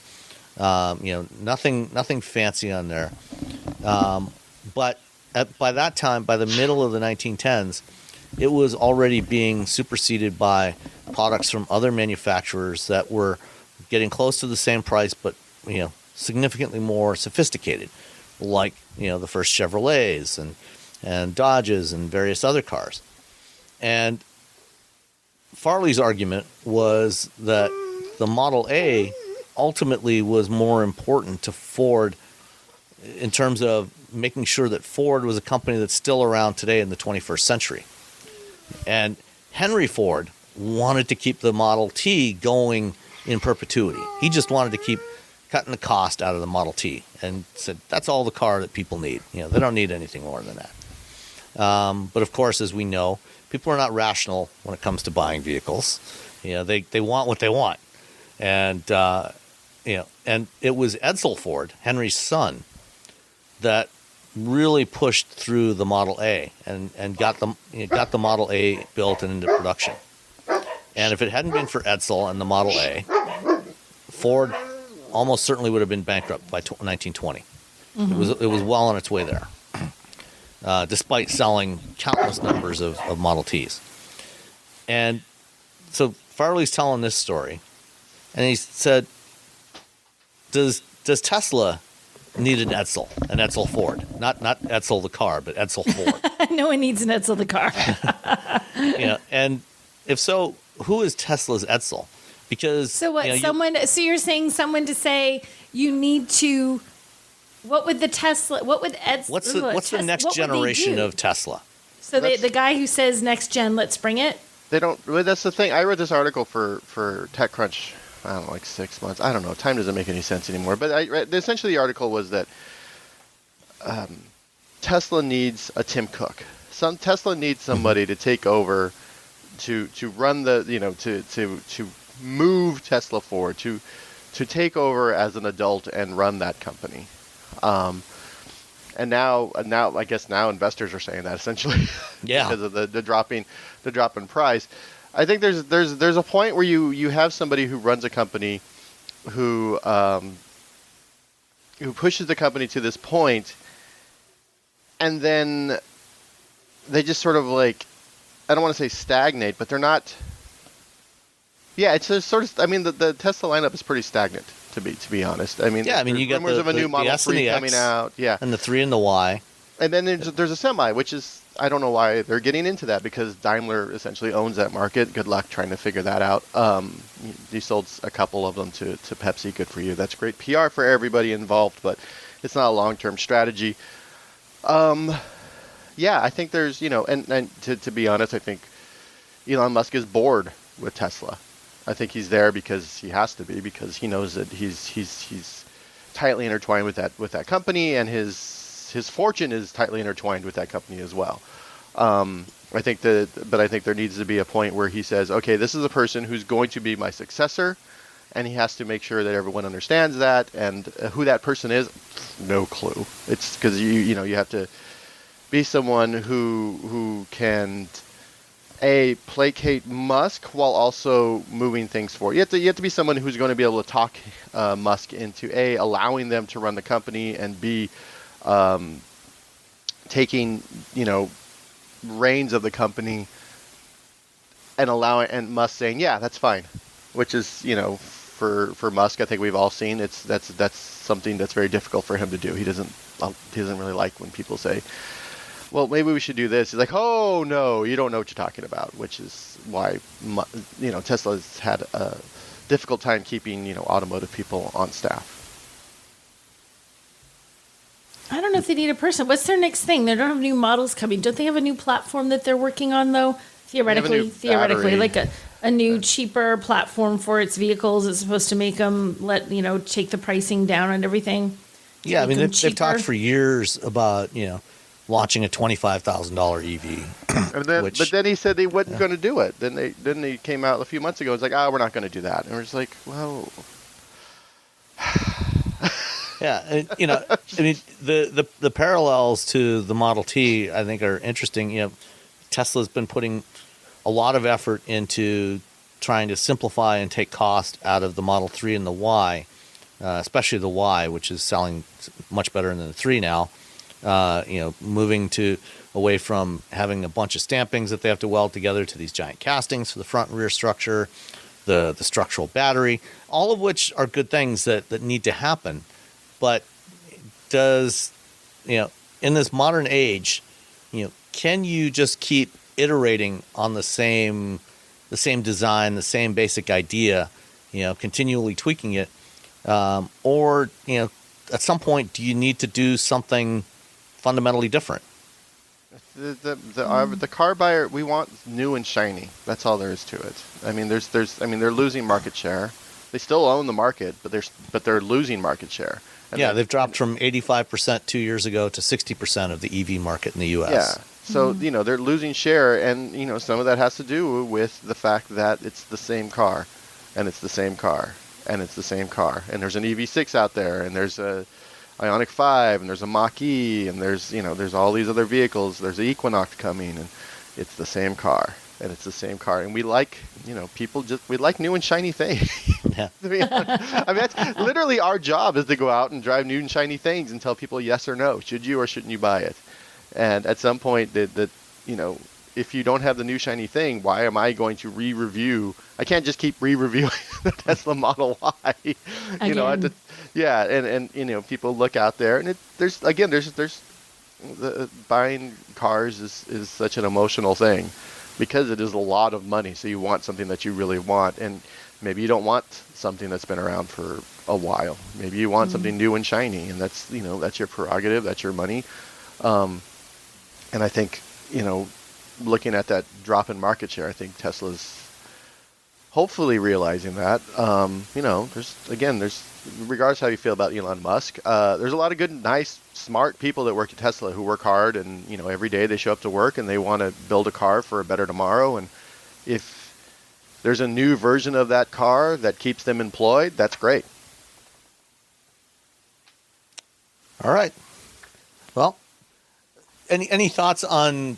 Nothing fancy on there. But by that time, by the middle of the 1910s, it was already being superseded by products from other manufacturers that were getting close to the same price, but significantly more sophisticated, like the first Chevrolets and Dodges and various other cars. And Farley's argument was that the Model A ultimately was more important to Ford in terms of making sure that Ford was a company that's still around today in the 21st century. And Henry Ford wanted to keep the Model T going in perpetuity. He just wanted to keep cutting the cost out of the Model T and said, that's all the car that people need. They don't need anything more than that. But of course, as we know, people are not rational when it comes to buying vehicles. They want what they want. And, and it was Edsel Ford, Henry's son, that really pushed through the Model A and got the Model A built and into production. And if it hadn't been for Edsel and the Model A, Ford almost certainly would have been bankrupt by 1920. Mm-hmm. It was well on its way there, despite selling countless numbers of Model Ts. And so Farley's telling this story, and he said, "Does Tesla need an Edsel Ford? Not Edsel the car, but Edsel Ford." No one needs an Edsel the car. And if so, who is Tesla's Edsel? Because so what? So you're saying someone to say you need to. What would the Tesla? What would Edsel? What's the next generation of Tesla? So the guy who says next gen, let's bring it. They don't. Well, that's the thing. I read this article for TechCrunch. I don't know, like 6 months. I don't know. Time doesn't make any sense anymore. But I read, essentially, the article was that Tesla needs a Tim Cook. Tesla needs somebody to take over, to run the to move Tesla forward, to take over as an adult and run that company. And now I guess now investors are saying that essentially, because of the drop in price. I think there's a point where you have somebody who runs a company who pushes the company to this point, and then they just sort of like, I don't want to say stagnate, but they're not. Yeah, it's a sort of. I mean, the Tesla lineup is pretty stagnant, to be honest. I mean, you got rumors of a new Model 3 coming out. Yeah, and the 3 and the Y. And then there's a Semi, which is, I don't know why they're getting into that, because Daimler essentially owns that market. Good luck trying to figure that out. You sold a couple of them to Pepsi. Good for you. That's great PR for everybody involved, but it's not a long-term strategy. Yeah, I think there's, and to be honest, I think Elon Musk is bored with Tesla. I think he's there because he has to be, because he knows that he's tightly intertwined with that company, and his fortune is tightly intertwined with that company as well. I think there needs to be a point where he says, okay, this is a person who's going to be my successor, and he has to make sure that everyone understands that. And who that person is, no clue. It's because you have to be someone who can placate Musk while also moving things forward. You have to be someone who's going to be able to talk Musk into allowing them to run the company, and B, taking reins of the company and Musk saying, yeah, that's fine, which is for Musk, I think we've all seen that's something that's very difficult for him to do. He doesn't really like when people say, well, maybe we should do this. He's like, oh no, you don't know what you're talking about, which is why Tesla's had a difficult time keeping automotive people on staff. I don't know if they need a person. What's their next thing? They don't have new models coming. Don't they have a new platform that they're working on though? Theoretically, like a new cheaper platform for its vehicles. It's supposed to make them take the pricing down and everything. Yeah, I mean they've talked for years about launching a $25,000 EV. And then, but then he said they wasn't going to do it. Then they came out a few months ago. It's like, we're not going to do that. And we're just like, well, yeah, and, I mean the parallels to the Model T I think are interesting. Tesla's been putting a lot of effort into trying to simplify and take cost out of the Model 3 and the Y, especially the Y, which is selling much better than the 3 now. Moving away from having a bunch of stampings that they have to weld together to these giant castings for the front and rear structure, the structural battery, all of which are good things that need to happen. But does, in this modern age, can you just keep iterating on the same design, the same basic idea, continually tweaking it, or at some point, do you need to do something fundamentally different? The car buyer, we want new and shiny. That's all there is to it. I mean, they're losing market share. They still own the market, but they're losing market share. And they've dropped from 85% 2 years ago to 60% of the EV market in the U.S. Yeah. So, they're losing share, and, some of that has to do with the fact that it's the same car, and it's the same car, and it's the same car. And there's an EV6 out there, and there's a Ioniq 5, and there's a Mach-E, and there's all these other vehicles. There's the Equinox coming, and it's the same car, and it's the same car. And we like, we like new and shiny things. Yeah. I mean, that's literally our job, is to go out and drive new and shiny things and tell people yes or no. Should you or shouldn't you buy it? And at some point, if you don't have the new shiny thing, why am I going to re-review? I can't just keep re-reviewing the Tesla Model Y. And people look out there, and there's buying cars is such an emotional thing, because it is a lot of money. So you want something that you really want, and maybe you don't want something that's been around for a while. Maybe you want something new and shiny, and that's your prerogative, that's your money. And I think, looking at that drop in market share, I think Tesla's hopefully realizing that. There's regardless how you feel about Elon Musk, there's a lot of good, nice, smart people that work at Tesla who work hard, and every day they show up to work and they want to build a car for a better tomorrow. And if there's a new version of that car that keeps them employed, that's great. All right. Well, any thoughts on,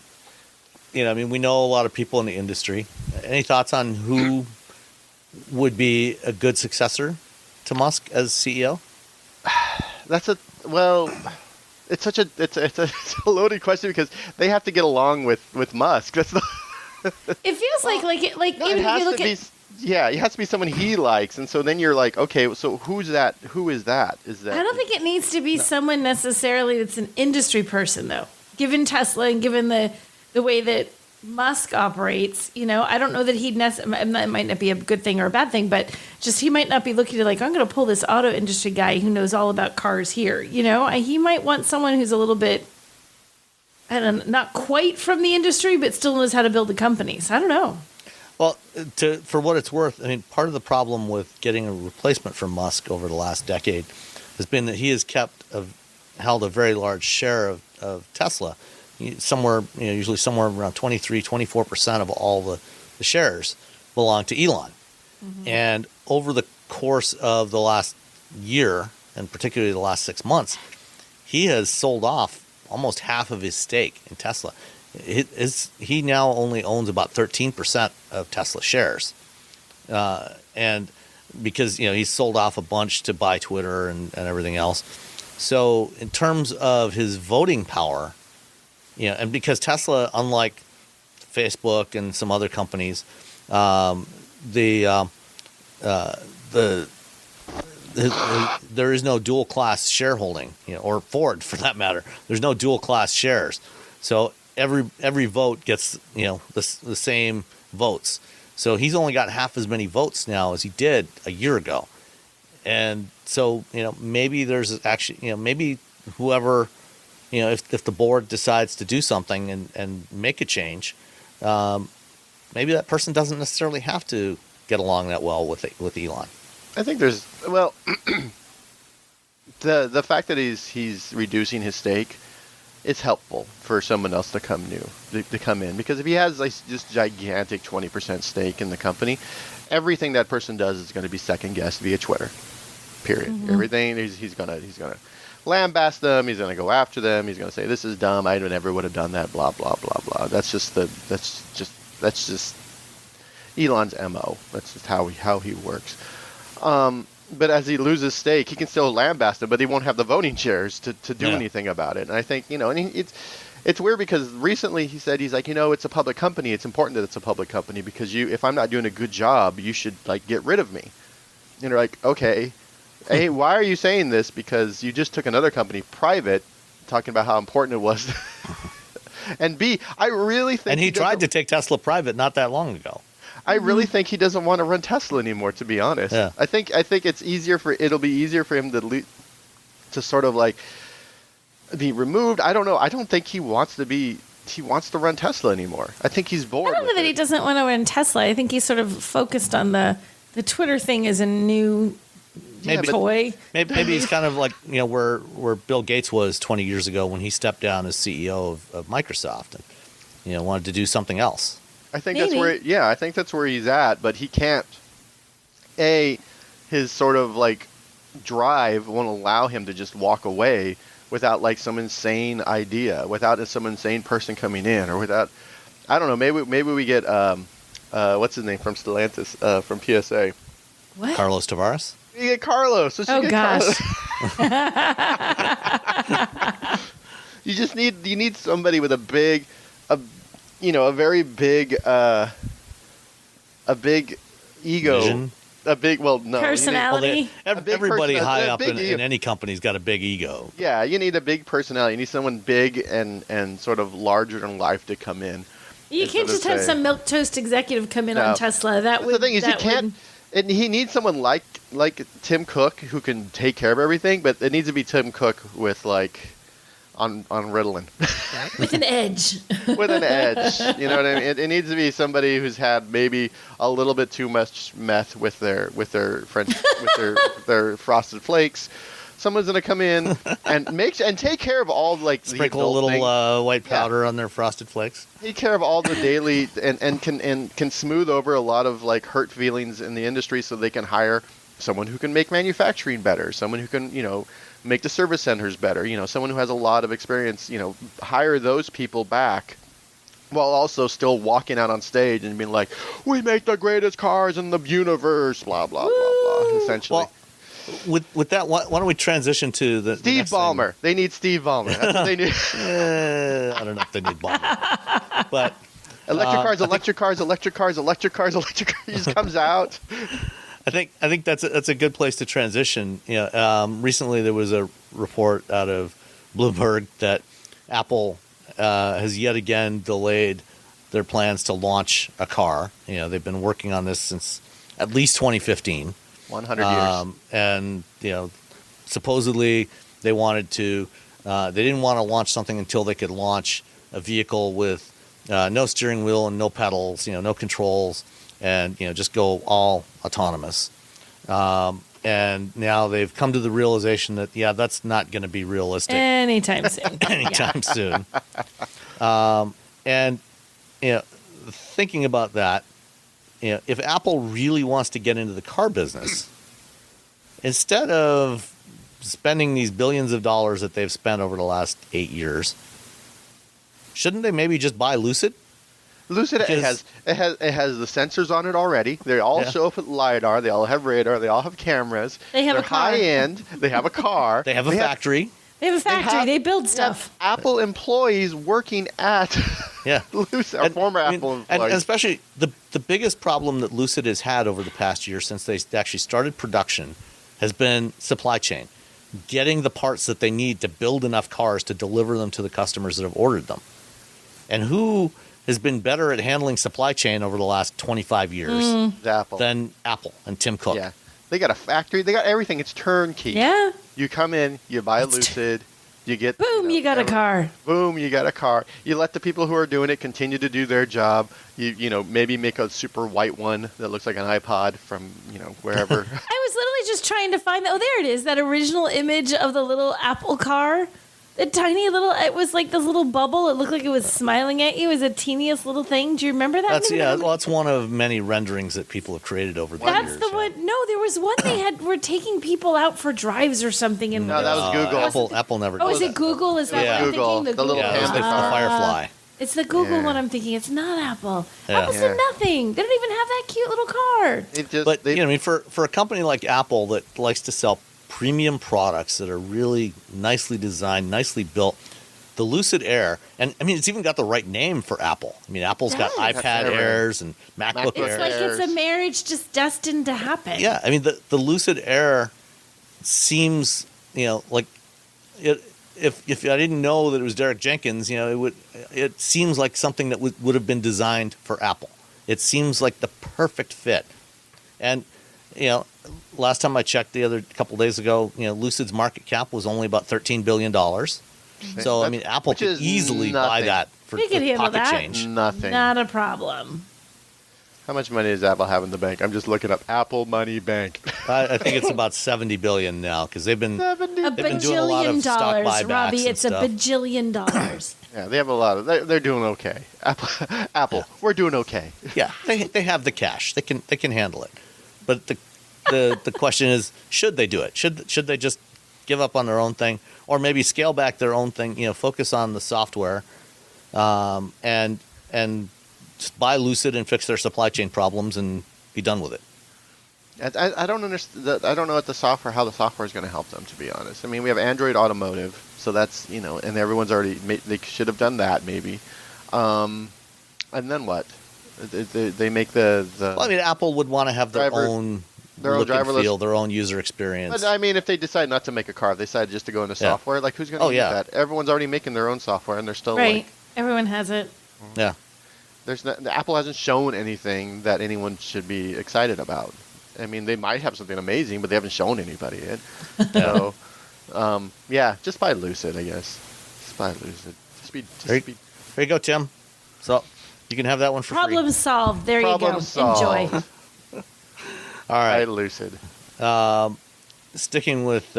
we know a lot of people in the industry. Any thoughts on who would be a good successor to Musk as CEO? It's a loaded question, because they have to get along with Musk. It feels like even if you look at. Yeah, it has to be someone he likes, and so then you're like, okay, so who's that? Who is that? I don't think it needs to be someone necessarily that's an industry person, though. Given Tesla and given the way that Musk operates, I don't know that he'd that might not be a good thing or a bad thing, but just he might not be looking to I'm going to pull this auto industry guy who knows all about cars here. He might want someone who's a little bit, I don't know, not quite from the industry, but still knows how to build a company. So I don't know. Well, for what it's worth, part of the problem with getting a replacement for Musk over the last decade has been that he has held a very large share of Tesla. Usually somewhere around 23-24% of all the shares belong to Elon. Mm-hmm. And over the course of the last year, and particularly the last 6 months, he has sold off almost half of his stake in Tesla. he now only owns about 13% of Tesla shares, and because he's sold off a bunch to buy Twitter and everything else. So in terms of his voting power, and because Tesla, unlike Facebook and some other companies, there is no dual class shareholding, or Ford for that matter. There's no dual class shares, so every vote gets the same votes. So he's only got half as many votes now as he did a year ago, and so maybe there's actually maybe whoever if the board decides to do something and make a change, maybe that person doesn't necessarily have to get along that well with Elon. I think there's the fact that he's reducing his stake, it's helpful for someone else to come in, because if he has like this gigantic 20% stake in the company, everything that person does is going to be second guessed via Twitter. Period. Mm-hmm. Everything he's gonna lambast them. He's gonna go after them. He's gonna say this is dumb. I never would have done that. Blah blah blah blah. That's just Elon's MO. That's just how he works. But as he loses stake, he can still lambast them, but he won't have the voting shares to do anything about it. And I think it's weird because recently he said he's like it's a public company. It's important that it's a public company because if I'm not doing a good job, you should like get rid of me. And you're like, okay. A, why are you saying this? Because you just took another company private, talking about how important it was. And B, I really think... And he tried to take Tesla private not that long ago. I really think he doesn't want to run Tesla anymore, to be honest. Yeah. I think it'll be easier for him to sort of like be removed. I don't know. I don't think he wants to run Tesla anymore. I think he's bored. I don't know that he doesn't want to run Tesla. I think he's sort of focused on the Twitter thing as a new... toy. Maybe he's kind of like where Bill Gates was 20 years ago when he stepped down as CEO of Microsoft and wanted to do something else. I think that's where he's at, but he can't. His sort of like drive won't allow him to just walk away without like some insane idea, without some insane person coming in, or without I don't know. Maybe we get what's his name from Stellantis from PSA. What? Carlos Tavares. You get Carlos. Oh gosh. You need somebody with a very big ego. Vision? Personality. Everybody high up in any company's got a big ego. Yeah, you need a big personality. You need someone big and sort of larger than life to come in. You can't just have some milquetoast executive come in on Tesla. The thing is, you can't. And he needs someone like Tim Cook who can take care of everything, but it needs to be Tim Cook with like on Ritalin. With an edge. With an edge. You know what I mean? It needs to be somebody who's had maybe a little bit too much meth with their their Frosted Flakes. Someone's gonna come in and take care of all like sprinkle a little white powder on their Frosted Flakes. Take care of all the daily and can smooth over a lot of like hurt feelings in the industry, so they can hire someone who can make manufacturing better, someone who can make the service centers better, someone who has a lot of experience. Hire those people back, while also still walking out on stage and being like, "We make the greatest cars in the universe," blah blah blah blah. Essentially. Well, with that, why don't we transition to the Steve Ballmer? They need Steve Ballmer. That's what they need. I don't know if they need Ballmer, but electric cars. He just comes out. I think that's a good place to transition. Recently there was a report out of Bloomberg that Apple has yet again delayed their plans to launch a car. They've been working on this since at least 2015. 100 years. And supposedly they wanted to. They didn't want to launch something until they could launch a vehicle with no steering wheel and no pedals, no controls, and just go all autonomous. And now they've come to the realization that that's not going to be realistic anytime soon. soon. And thinking about that, if Apple really wants to get into the car business, instead of spending these billions of dollars that they've spent over the last 8 years, shouldn't they maybe just buy Lucid? Lucid, it has the sensors on it already. They all show up with LiDAR. They all have radar. They all have cameras. They have They're a car. high end. They have a car. They have a factory. They have a factory. They build stuff. Apple employees working at Lucid, or former Apple employees. And especially the biggest problem that Lucid has had over the past year since they actually started production has been supply chain. Getting the parts that they need to build enough cars to deliver them to the customers that have ordered them. And who has been better at handling supply chain over the last 25 years than Apple and Tim Cook? Yeah. They got a factory. They got everything. It's turnkey. Yeah. You come in, you buy a Lucid, you get... Boom, you got a car. Boom, you got a car. You let the people who are doing it continue to do their job. You know, maybe make a super white one that looks like an iPod from, wherever. I was literally just trying to find that. Oh, there it is. That original image of the little Apple car. The tiny little, it was like this little bubble. It looked like it was smiling at you. It was a teeniest little thing. Do you remember that? That's one of many renderings that people have created over the years. That's the one. No, there was one they were taking people out for drives or something. And no, that was Google. Apple never did is that. it Google? Is that what I'm Google. thinking? The little it was the Firefly. It's the Google one I'm thinking. It's not Apple. Yeah. Apple said nothing. They don't even have that cute little car. For a company like Apple that likes to sell premium products that are really nicely designed, nicely built, the Lucid Air, and I mean, it's even got the right name for Apple. I mean, Apple's got iPad Airs and MacBook Airs. It's like it's a marriage just destined to happen. Yeah, I mean, the Lucid Air seems, like it. If I didn't know that it was Derek Jenkins, it seems like something that would have been designed for Apple. It seems like the perfect fit. And, last time I checked a couple days ago, Lucid's market cap was only about $13 billion. So, I mean, Apple could easily buy that for pocket change. Nothing. Not a problem. How much money does Apple have in the bank? I'm just looking up Apple Money Bank. I think it's about $70 billion now because they've been doing a lot of stock buybacks. Robbie, it's $1 bajillion. Yeah, they have a lot of. They're doing okay. Apple, we're doing okay. Yeah, they have the cash. They can handle it. But the question is, should they do it? Should they just give up on their own thing, or maybe scale back their own thing? Focus on the software, and just buy Lucid and fix their supply chain problems and be done with it. I don't understand. I don't know how the software is going to help them. To be honest, I mean, we have Android Automotive, so that's and everyone's already. They should have done that maybe, and then what? They make the. Well, I mean, Apple would want to have their own look and feel, their own user experience. But I mean, if they decide not to make a car, if they decide just to go into software, like who's going to use that? Everyone's already making their own software, and they're still right. Everyone has it. Yeah. Apple hasn't shown anything that anyone should be excited about. I mean, they might have something amazing, but they haven't shown anybody it. So, just buy Lucid, I guess. Just buy Lucid. Here you go, Tim. So you can have that one for free. Problem solved. There you go. Solved. Enjoy. All right, Lucid. Sticking with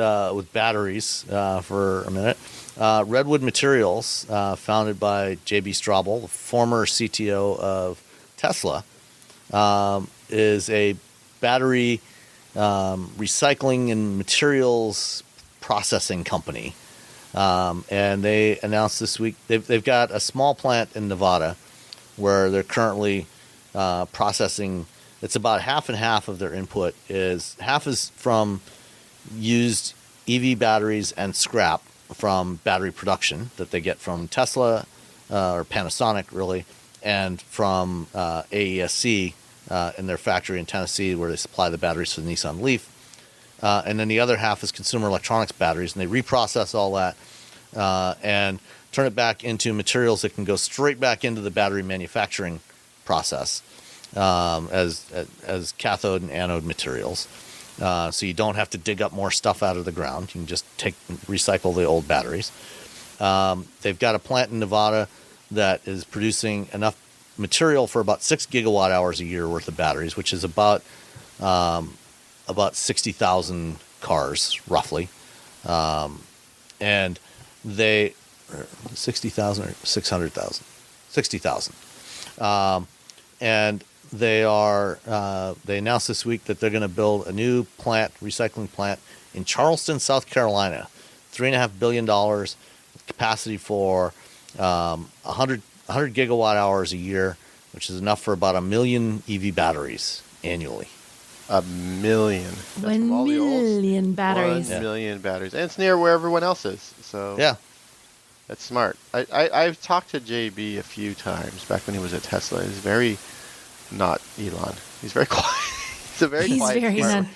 batteries for a minute. Redwood Materials, founded by J.B. Straubel, the former CTO of Tesla, is a battery recycling and materials processing company. And they announced this week they've got a small plant in Nevada where they're currently processing. It's about half and half of their input. Half is from used EV batteries and scrap from battery production that they get from Tesla or Panasonic, really, and from AESC in their factory in Tennessee where they supply the batteries for the Nissan Leaf. And then the other half is consumer electronics batteries, and they reprocess all that and turn it back into materials that can go straight back into the battery manufacturing process as cathode and anode materials. So you don't have to dig up more stuff out of the ground. You can just recycle the old batteries. They've got a plant in Nevada that is producing enough material for about 6 gigawatt hours a year worth of batteries, which is about 60,000 cars, roughly. And they 60,000 or 600,000? 60,000. And they announced this week that they're going to build a new recycling plant in Charleston, South Carolina. $3.5 billion, capacity for 100 gigawatt hours a year, which is enough for about 1 million EV batteries annually. 1 million. That's from 1 all the olds. million batteries. 1 million batteries. And it's near where everyone else is. So Yeah. that's smart. I've talked to JB a few times back when he was at Tesla. He's very not Elon. He's very quiet. He's a very He's quiet, very smart not. man.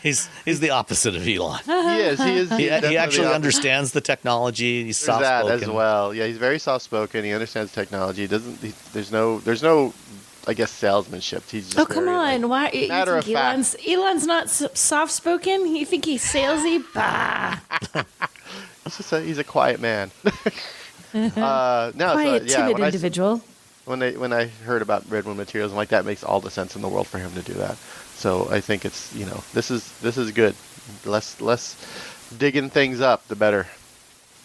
He's the opposite of Elon. He is. He is. He definitely actually opposite. understands the technology. He's There's that soft-spoken. as well. Yeah, he's very soft-spoken. He understands technology. There's no, I guess, salesmanship. He's just Oh, come very, on. like, Why? You matter think of fact. Elon's not soft-spoken? You think he's salesy? Bah. he's a quiet man. No, Quiet, so, yeah, timid when individual. when I heard about Redwood Materials, I'm like, that makes all the sense in the world for him to do that. So I think it's, this is good. Less digging things up, the better.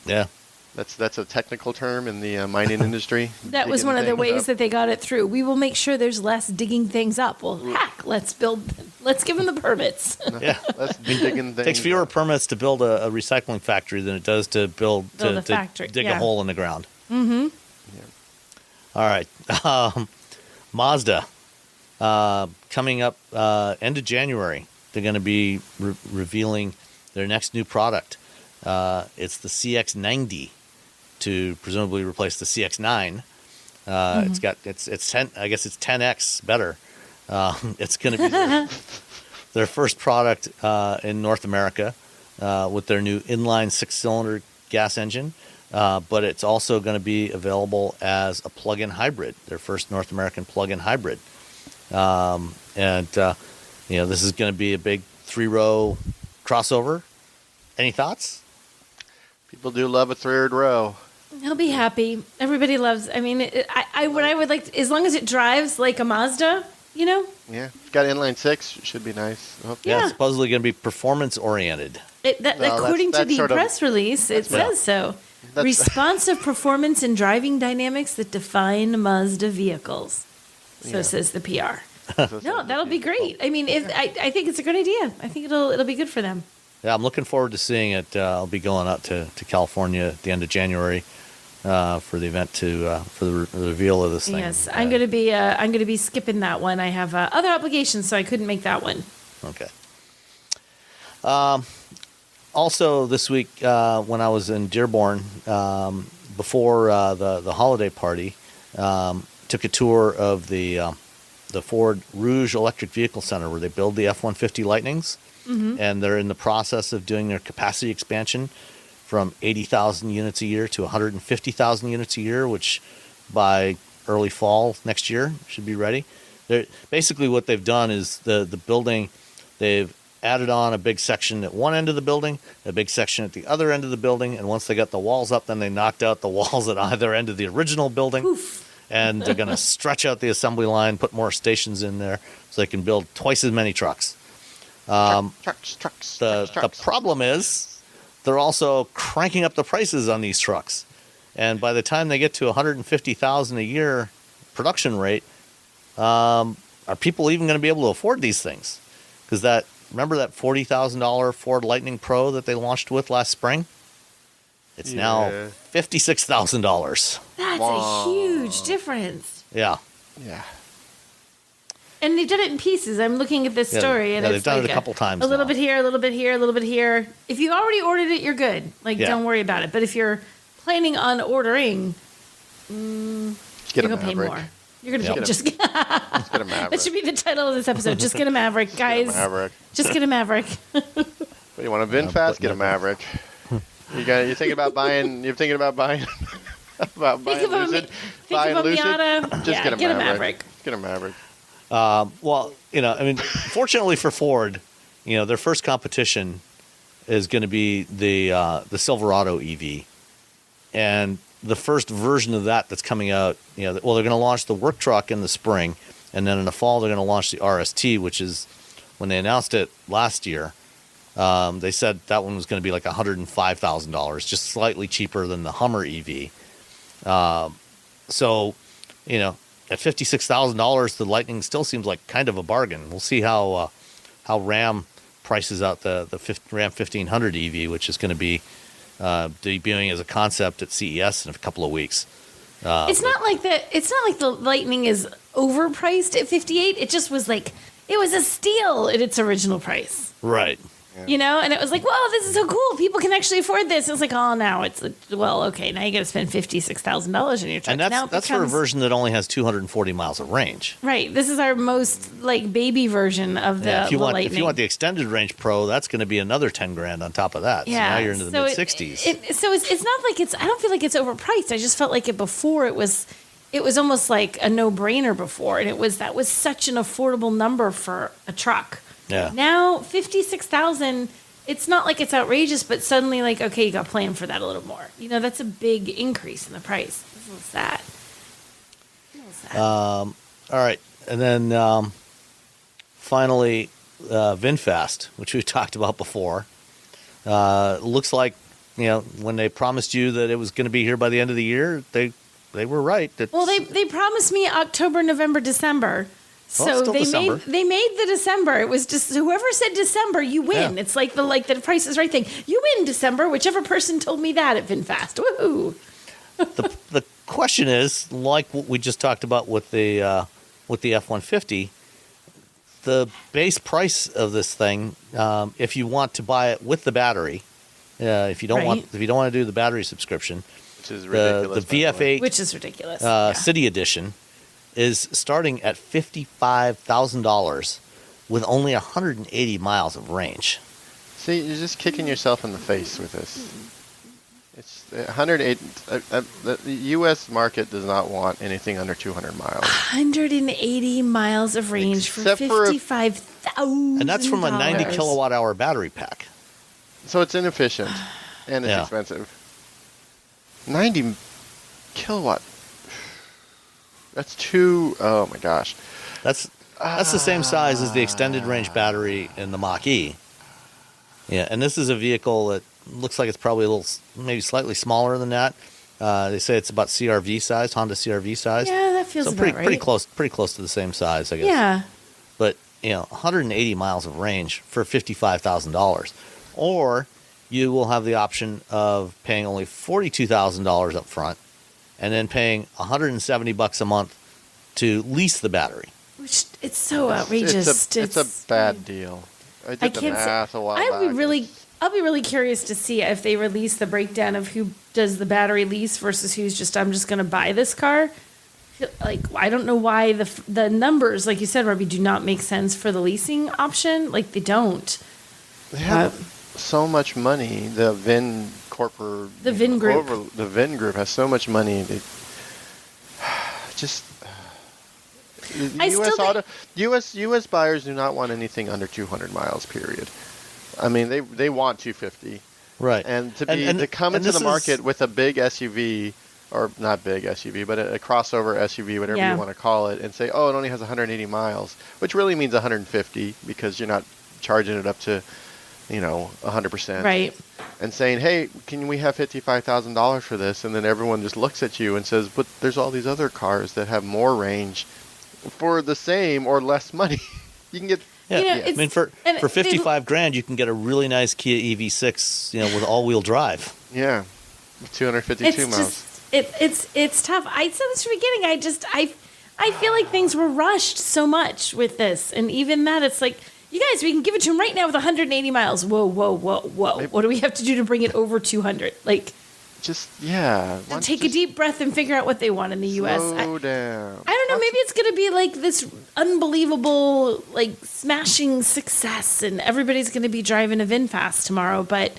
Yeah. That's a technical term in the mining industry. That was Digging one of the things ways up. that they got it through. We will make sure there's less digging things up. Well, heck, let's give them the permits. Yeah. Let's be digging things. Takes fewer up. permits to build a recycling factory than it does to Build a factory, dig yeah. a hole in the ground. Mm-hmm. All right. Mazda, coming up end of January, they're going to be revealing their next new product. It's the CX-90 to presumably replace the CX-9. It's 10. I guess it's 10x better. It's going to be their first product in North America with their new inline 6-cylinder gas engine. But it's also going to be available as a plug-in hybrid, their first North American plug-in hybrid. This is going to be a big 3-row crossover. Any thoughts? People do love a third row. He'll be happy. Everybody loves. I mean, what I would like, as long as it drives like a Mazda, Yeah, if you've got inline 6, it should be nice. Oh, Yeah. It's supposedly going to be performance oriented. According to that's the sort of- press release, it says so. That's- Responsive performance and driving dynamics that define Mazda vehicles. So Yeah. says the PR. So No, that'll be great. I mean, I think it's a good idea. I think it'll be good for them. Yeah, I'm looking forward to seeing it. I'll be going out to California at the end of January for the event for the reveal of this thing. Yes, I'm gonna be skipping that one. I have other obligations, so I couldn't make that one. Okay. Also, this week when I was in Dearborn before the holiday party, took a tour of the Ford Rouge Electric Vehicle Center where they build the F-150 Lightnings, and they're in the process of doing their capacity expansion from 80,000 units a year to 150,000 units a year, which by early fall next year should be ready. Basically, what they've done is the building, they've added on a big section at one end of the building, a big section at the other end of the building, and once they got the walls up, then they knocked out the walls at either end of the original building. Oof. And they're going to stretch out the assembly line, put more stations in there so they can build twice as many trucks. Trucks. The problem is they're also cranking up the prices on these trucks. And by the time they get to 150,000 a year production rate, are people even going to be able to afford these things? Because remember that $40,000 Ford Lightning Pro that they launched with last spring? It's now Yeah. $56,000. That's Wow. a huge difference. Yeah. Yeah. And they've done it in pieces. I'm looking at this Yeah, story, and yeah, it's they've done it like a couple times A little now. bit here, a little bit here, a little bit here. If you already ordered it, you're good. Like, Yeah. don't worry about it. But if you're planning on ordering, Get you're a gonna pay Maverick. more. You're gonna Yep. pay, just Let's get a Maverick. that should be the title of this episode. Just get a Maverick, Get a guys. Maverick. Just get a Maverick. What, you want a VinFast? Get a Maverick. You're thinking about buying. You're thinking about buying. about buying Think of a Lucid. think Buying of a Lucid. Miata. Just Yeah, get a Maverick. Get a Maverick. Well, fortunately for Ford, their first competition is going to be the Silverado EV, and the first version of that's coming out. They're going to launch the work truck in the spring, and then in the fall they're going to launch the RST, which is when they announced it last year. They said that one was going to be like $105,000, just slightly cheaper than the Hummer EV. So, at $56,000, the Lightning still seems like kind of a bargain. We'll see how Ram prices out the Ram 1500 EV, which is going to be debuting as a concept at CES in a couple of weeks. It's not like the Lightning is overpriced at 58. It just was like it was a steal at its original price. Right. You know, and it was like, whoa, this is so cool. People can actually afford this. And it's like, oh, now it's well, okay, now you got to spend $56,000 on your truck. And that's for a version that only has 240 miles of range. Right. This is our most like baby version of the Lightning. If you want the extended range Pro, that's going to be another 10 grand on top of that. Yeah. So now you're into the mid 60s. So it's not like I don't feel like it's overpriced. I just felt like it before it was almost like a no brainer before, and that was such an affordable number for a truck. Yeah. Now, 56,000, it's not like it's outrageous, but suddenly like, okay, you got to plan for that a little more. You know, that's a big increase in the price. This is sad. All right. And then finally, VinFast, which we've talked about before. Looks like, when they promised you that it was going to be here by the end of the year, they were right. Well, they promised me October, November, December. So they made the December. It was just whoever said December, you win. Yeah. It's like the Price is Right thing. You win December, whichever person told me that at VinFast. Woohoo! The question is, like what we just talked about with the F-150, the base price of this thing, if you want to buy it with the battery, if you don't want to do the battery subscription, which is ridiculous, the VF8, which is ridiculous, City Edition, is starting at $55,000 with only 180 miles of range. See, you're just kicking yourself in the face with this. It's 108. The U.S. market does not want anything under 200 miles. 180 miles of range for $55,000. And that's from a 90 kilowatt hour battery pack. So it's inefficient and it's expensive. 90 kilowatt. That's oh my gosh. That's the same size as the extended range battery in the Mach-E. Yeah, and this is a vehicle that looks like it's probably maybe slightly smaller than that. They say it's about CRV size, Honda CRV size. Yeah, that feels about right. Pretty close to the same size, I guess. Yeah. But 180 miles of range for $55,000, or you will have the option of paying only $42,000 up front, and then paying $170 a month to lease the battery. Which it's so outrageous. It's a bad deal. I did the math a while back. I'll be really curious to see if they release the breakdown of who does the battery lease versus who's I'm just going to buy this car. Like, I don't know why the numbers, like you said, Robbie, do not make sense for the leasing option. Like, they don't. They have so much money. The Vin Group. The Vin Group has so much money. U.S. buyers do not want anything under 200 miles. Period. I mean, they want 250. Right. And to come into the market with a big SUV, or not big SUV, but a crossover SUV, whatever you want to call it, and say, oh, it only has 180 miles, which really means 150 because you're not charging it up to 100%. Right. And saying, hey, can we have $55,000 for this? And then everyone just looks at you and says, but there's all these other cars that have more range for the same or less money. You can get... Yeah, I mean, for $55,000, you can get a really nice Kia EV6, with all-wheel drive. Yeah, 252 miles. It's tough. I said this from the beginning. I feel like things were rushed so much with this, and even that, it's like, you guys, we can give it to him right now with 180 miles. Whoa. What do we have to do to bring it over 200? Like, take a deep breath and figure out what they want in the U.S. Slow down. I don't know. Maybe it's going to be like this unbelievable, like, smashing success, and everybody's going to be driving a VinFast tomorrow, but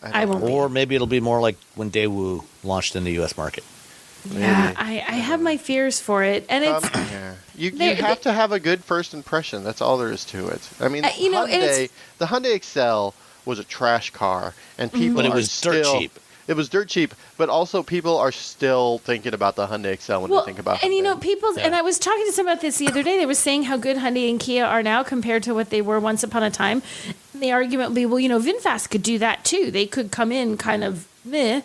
I won't. Or maybe it'll be more like when Daewoo launched in the U.S. market. Yeah, I have my fears for it, and it's you have to have a good first impression. That's all there is to it. I mean, the Hyundai Excel was a trash car, and people but it was dirt cheap. It was dirt cheap, but also people are still thinking about the Hyundai Excel when they think about Hyundai. And and I was talking to someone about this the other day. They were saying how good Hyundai and Kia are now compared to what they were once upon a time. And the argument would be, well, VinFast could do that too. They could come in kind of meh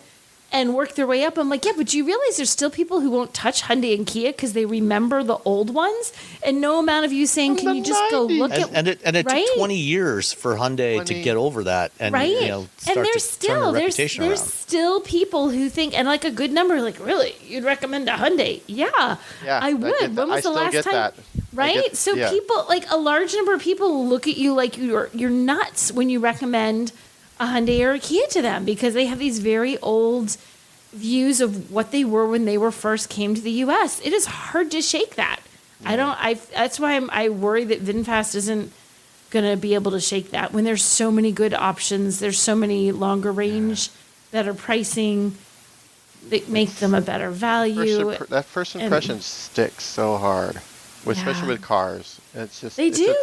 and work their way up. I'm like, yeah, but do you realize there's still people who won't touch Hyundai and Kia because they remember the old ones? And no amount of you saying, From can the you just go 90s. look at And it right? took 20 years for Hyundai to get over that and right? start And there's to still turn their there's reputation there's around. still people who think, and like a good number, like, really, you'd recommend a Hyundai? Yeah, Yeah, I would. get that. When was I the still last get time? that. Right? So yeah. people, like a large number of people, look at you like you're nuts when you recommend a Hyundai or a Kia to them because they have these very old views of what they were when they were first came to the U.S. It is hard to shake that. That's why I worry that VinFast isn't going to be able to shake that when there's so many good options. There's so many longer range, better pricing that make them a better value. That first impression sticks so hard, especially with cars. It's just They do.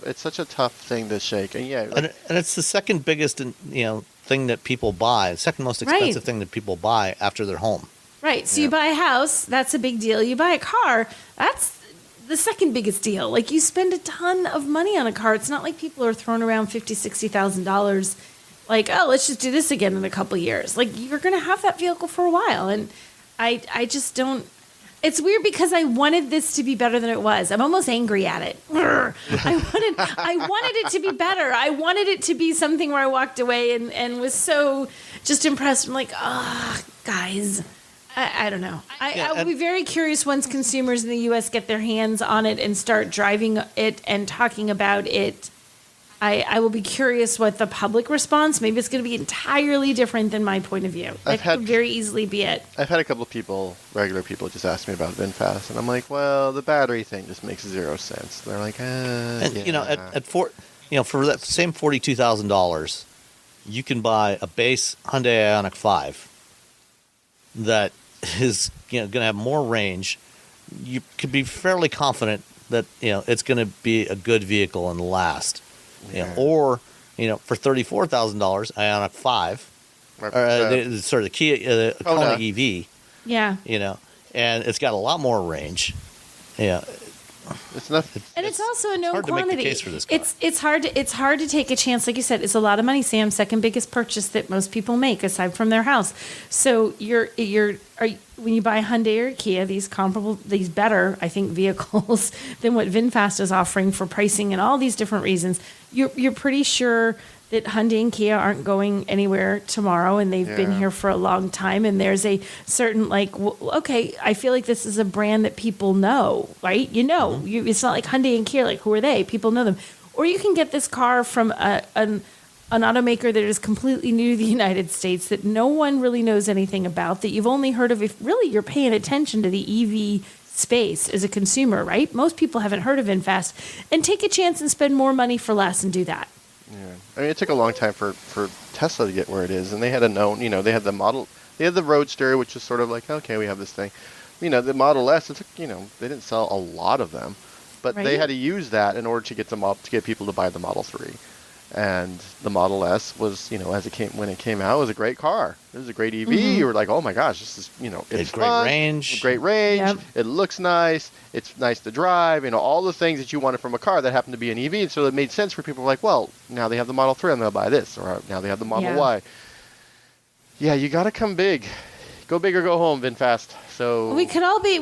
It's such a tough thing to shake. And yeah, And it's the second biggest, thing that people buy, second most expensive thing that people buy after they're home. Right. So you buy a house, that's a big deal. You buy a car, that's the second biggest deal. Like you spend a ton of money on a car. It's not like people are throwing around $50,000, $60,000 like, oh, let's just do this again in a couple of years. Like you're going to have that vehicle for a while. And I just don't. It's weird because I wanted this to be better than it was. I'm almost angry at it. I wanted it to be better. I wanted it to be something where I walked away and was so just impressed. I'm like, guys, I don't know. I will be very curious once consumers in the U.S. get their hands on it and start driving it and talking about it. I will be curious what the public response. Maybe it's going to be entirely different than my point of view. That could very easily be it. I've had a couple of people, regular people, just ask me about VinFast, and I'm like, well, the battery thing just makes 0 sense. They're like, And yeah. for that same $42,000, you can buy a base Hyundai Ioniq 5 that is going to have more range. You could be fairly confident that it's going to be a good vehicle and last. Or for $34,000, Ioniq 5, the Kia Kona EV. Yeah. And it's got a lot more range. Yeah. It's not. And it's also a known hard to make the quantity. case for this car. It's hard to take a chance. Like you said, it's a lot of money. Sam's second biggest purchase that most people make aside from their house. So when you buy a Hyundai or a Kia, these better, I think, vehicles than what VinFast is offering for pricing and all these different reasons, you're pretty sure that Hyundai and Kia aren't going anywhere tomorrow, and they've been here for a long time. And there's a certain okay, I feel like this is a brand that people know, right? It's not like Hyundai and Kia, like who are they? People know them. Or you can get this car from an automaker that is completely new to the United States that no one really knows anything about, that you've only heard of if really you're paying attention to the EV space as a consumer, right? Most people haven't heard of VinFast, and take a chance and spend more money for less and do that. Yeah. I mean, it took a long time for Tesla to get where it is, and they had they had the model, they had the Roadster, which is sort of like, okay, we have this thing. The Model S, it took, they didn't sell a lot of them, but they had to use that in order to get people to buy the Model 3. And the Model S was, when it came out, it was a great car. It was a great EV. You were like, oh my gosh, this is, it's great fun, range. great range. Yep. It looks nice. It's nice to drive. All the things that you wanted from a car that happened to be an EV. And so it made sense for people like, well, now they have the Model 3, I'm going to buy this. Or now they have the Model Y. Yeah, you got to come big. Go big or go home, VinFast. So We could all be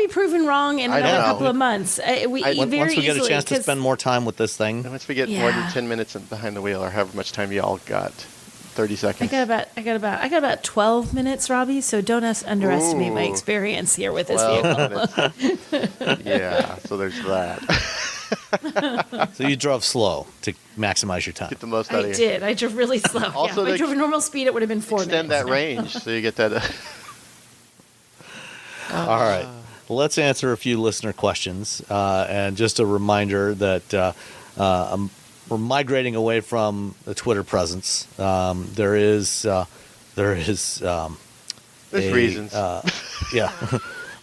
proven wrong in another couple of months. Once we get a chance to spend more time with this thing. once we get more than 10 minutes behind the wheel, or however much time y'all got, 30 seconds. I got about 12 minutes, Robbie. So don't underestimate my experience here with this vehicle. Yeah, so there's that. So you drove slow to maximize your time. Get the most out of I you. did. I drove really slow. Also, if I drove a normal speed, it would have been 4 Extend minutes. that range so you get that. All right. Let's answer a few listener questions. And just a reminder that we're migrating away from the Twitter presence. There's reasons. Yeah.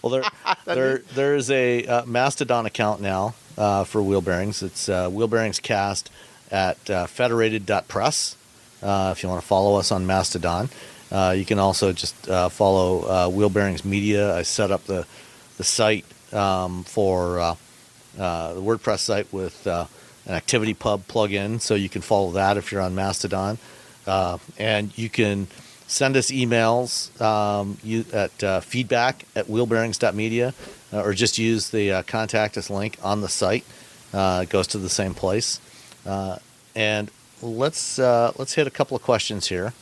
Well, there is a Mastodon account now for wheel bearings. It's Wheel Bearings Cast at federated.press. If you want to follow us on Mastodon. You can also just follow Wheel Bearings Media. I set up the site for the WordPress site with an ActivityPub plugin, so you can follow that if you're on Mastodon. And you can send us emails at feedback@wheelbearings.media, or just use the contact us link on the site. It goes to the same place. And let's hit a couple of questions here.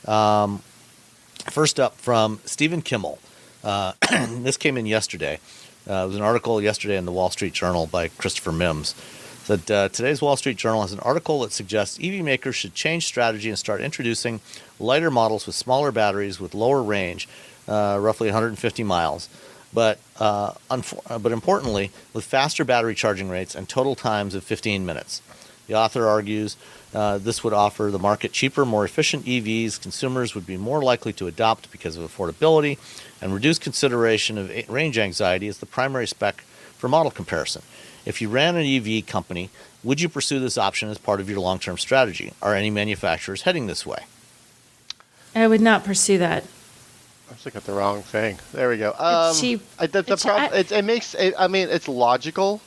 First up from Stephen Kimmel. This came in yesterday. It was an article yesterday in the Wall Street Journal by Christopher Mims. That today's Wall Street Journal has an article that suggests EV makers should change strategy and start introducing lighter models with smaller batteries with lower range, roughly 150 miles, but importantly, with faster battery charging rates and total times of 15 minutes. The author argues this would offer the market cheaper, more efficient EVs. Consumers would be more likely to adopt because of affordability and reduced consideration of range anxiety as the primary spec for model comparison. If you ran an EV company, would you pursue this option as part of your long-term strategy? Are any manufacturers heading this way? I would not pursue that. I was looking at the wrong thing. There we go. It's cheap. It's logical,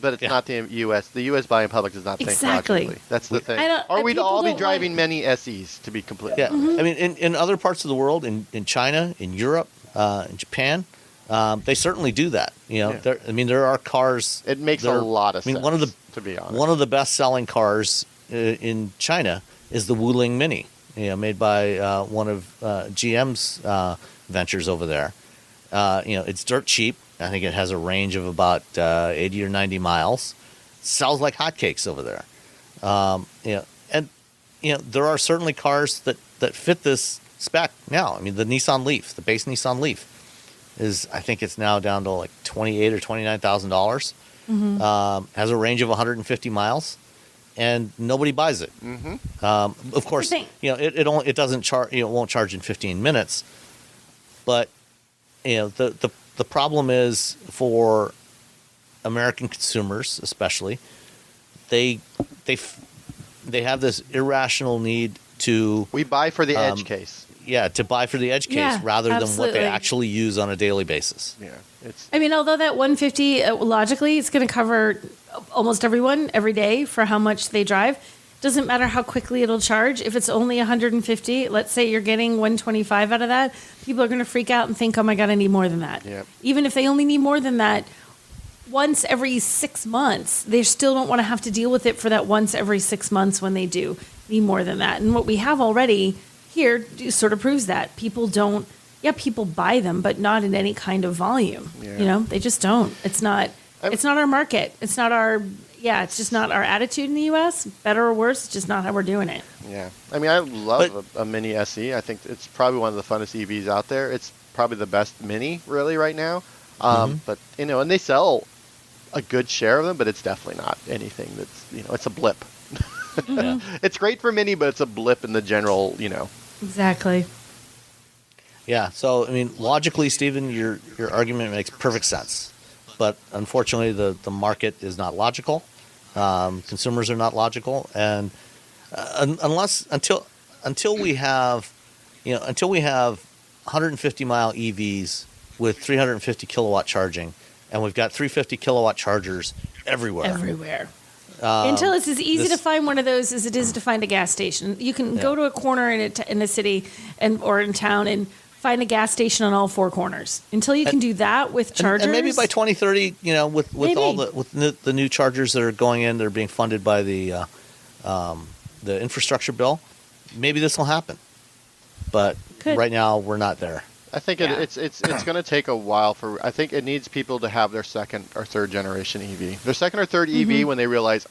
but it's not the U.S. The U.S. buying public does not think logically. That's the thing. Or we'd all be driving many SEs, to be completely honest. I mean, in other parts of the world, in China, in Europe, in Japan, they certainly do that. There are cars. It makes a lot of sense. To be honest, one of the best-selling cars in China is the Wuling Mini, made by one of GM's ventures over there. It's dirt cheap. I think it has a range of about 80 or 90 miles. Sells like hotcakes over there. There are certainly cars that fit this spec now. I mean, the Nissan Leaf, the base Nissan Leaf, I think it's now down to like $28,000 or $29,000. Has a range of 150 miles, and nobody buys it. Of course, it doesn't charge. It won't charge in 15 minutes. But the problem is for American consumers, especially, they have this irrational need to. We buy for the edge case. Yeah, to buy for the edge case rather than what they actually use on a daily basis. Yeah, although that 150 logically it's going to cover almost everyone every day for how much they drive. Doesn't matter how quickly it'll charge. If it's only 150, let's say you're getting 125 out of that, people are going to freak out and think, "Oh my God, I need more than that." Yep. Even if they only need more than that, once every 6 months, they still don't want to have to deal with it for that once every 6 months when they do need more than that. And what we have already here sort of proves that people don't. Yeah, people buy them, but not in any kind of volume. Yeah. They just don't. It's not our market. It's not our. Yeah, it's just not our attitude in the U.S. Better or worse, it's just not how we're doing it. Yeah, I mean, I love a Mini SE. I think it's probably one of the funnest EVs out there. It's probably the best Mini really right now. But and they sell a good share of them, but it's definitely not anything that's it's a blip. It's great for Mini, but it's a blip in the general Exactly. Yeah. So I mean, logically, Stephen, your argument makes perfect sense. But unfortunately, the market is not logical. Consumers are not logical, and until we have 150 mile EVs with 350 kilowatt charging, and we've got 350 kilowatt chargers everywhere. Until it's as easy to find one of those as it is to find a gas station. You can go to a corner in a city or in town and find a gas station on all four corners. Until you can do that with chargers, and maybe by 2030, with all the new chargers that are going in, they're being funded by the infrastructure bill. Maybe this will happen, but right now we're not there. I think it's going to take a while I think it needs people to have their second or third generation EV, their second or third EV when they realize,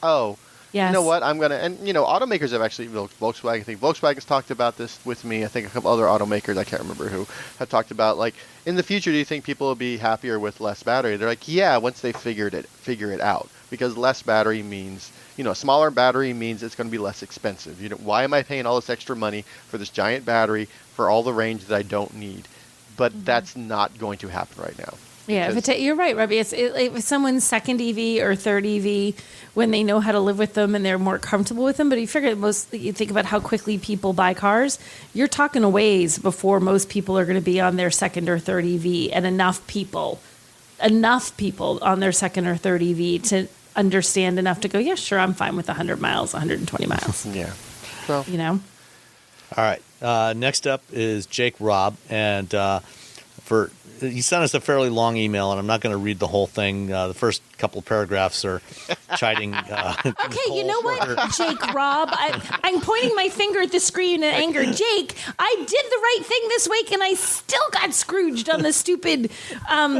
you know what, I'm going to, and automakers have actually, Volkswagen, I think Volkswagen's talked about this with me. I think a couple other automakers, I can't remember who, have talked about like, in the future, do you think people will be happier with less battery? They're like, yeah, once they figure it out, because less battery means, a smaller battery means it's going to be less expensive. Why am I paying all this extra money for this giant battery for all the range that I don't need? But that's not going to happen right now. Yeah, you're right, Robbie. If someone's second EV or third EV, when they know how to live with them and they're more comfortable with them, but you figure you think about how quickly people buy cars, you're talking a ways before most people are going to be on their second or third EV, and enough people on their second or third EV to understand enough to go, yeah, sure, I'm fine with 100 miles, 120 miles. Yeah. So, All right. Next up is Jake Robb, and he sent us a fairly long email, and I'm not going to read the whole thing. The first couple paragraphs are chiding. Okay, you know what, Jake Robb? I'm pointing my finger at the screen in anger. Jake, I did the right thing this week, and I still got Scrooged on the stupid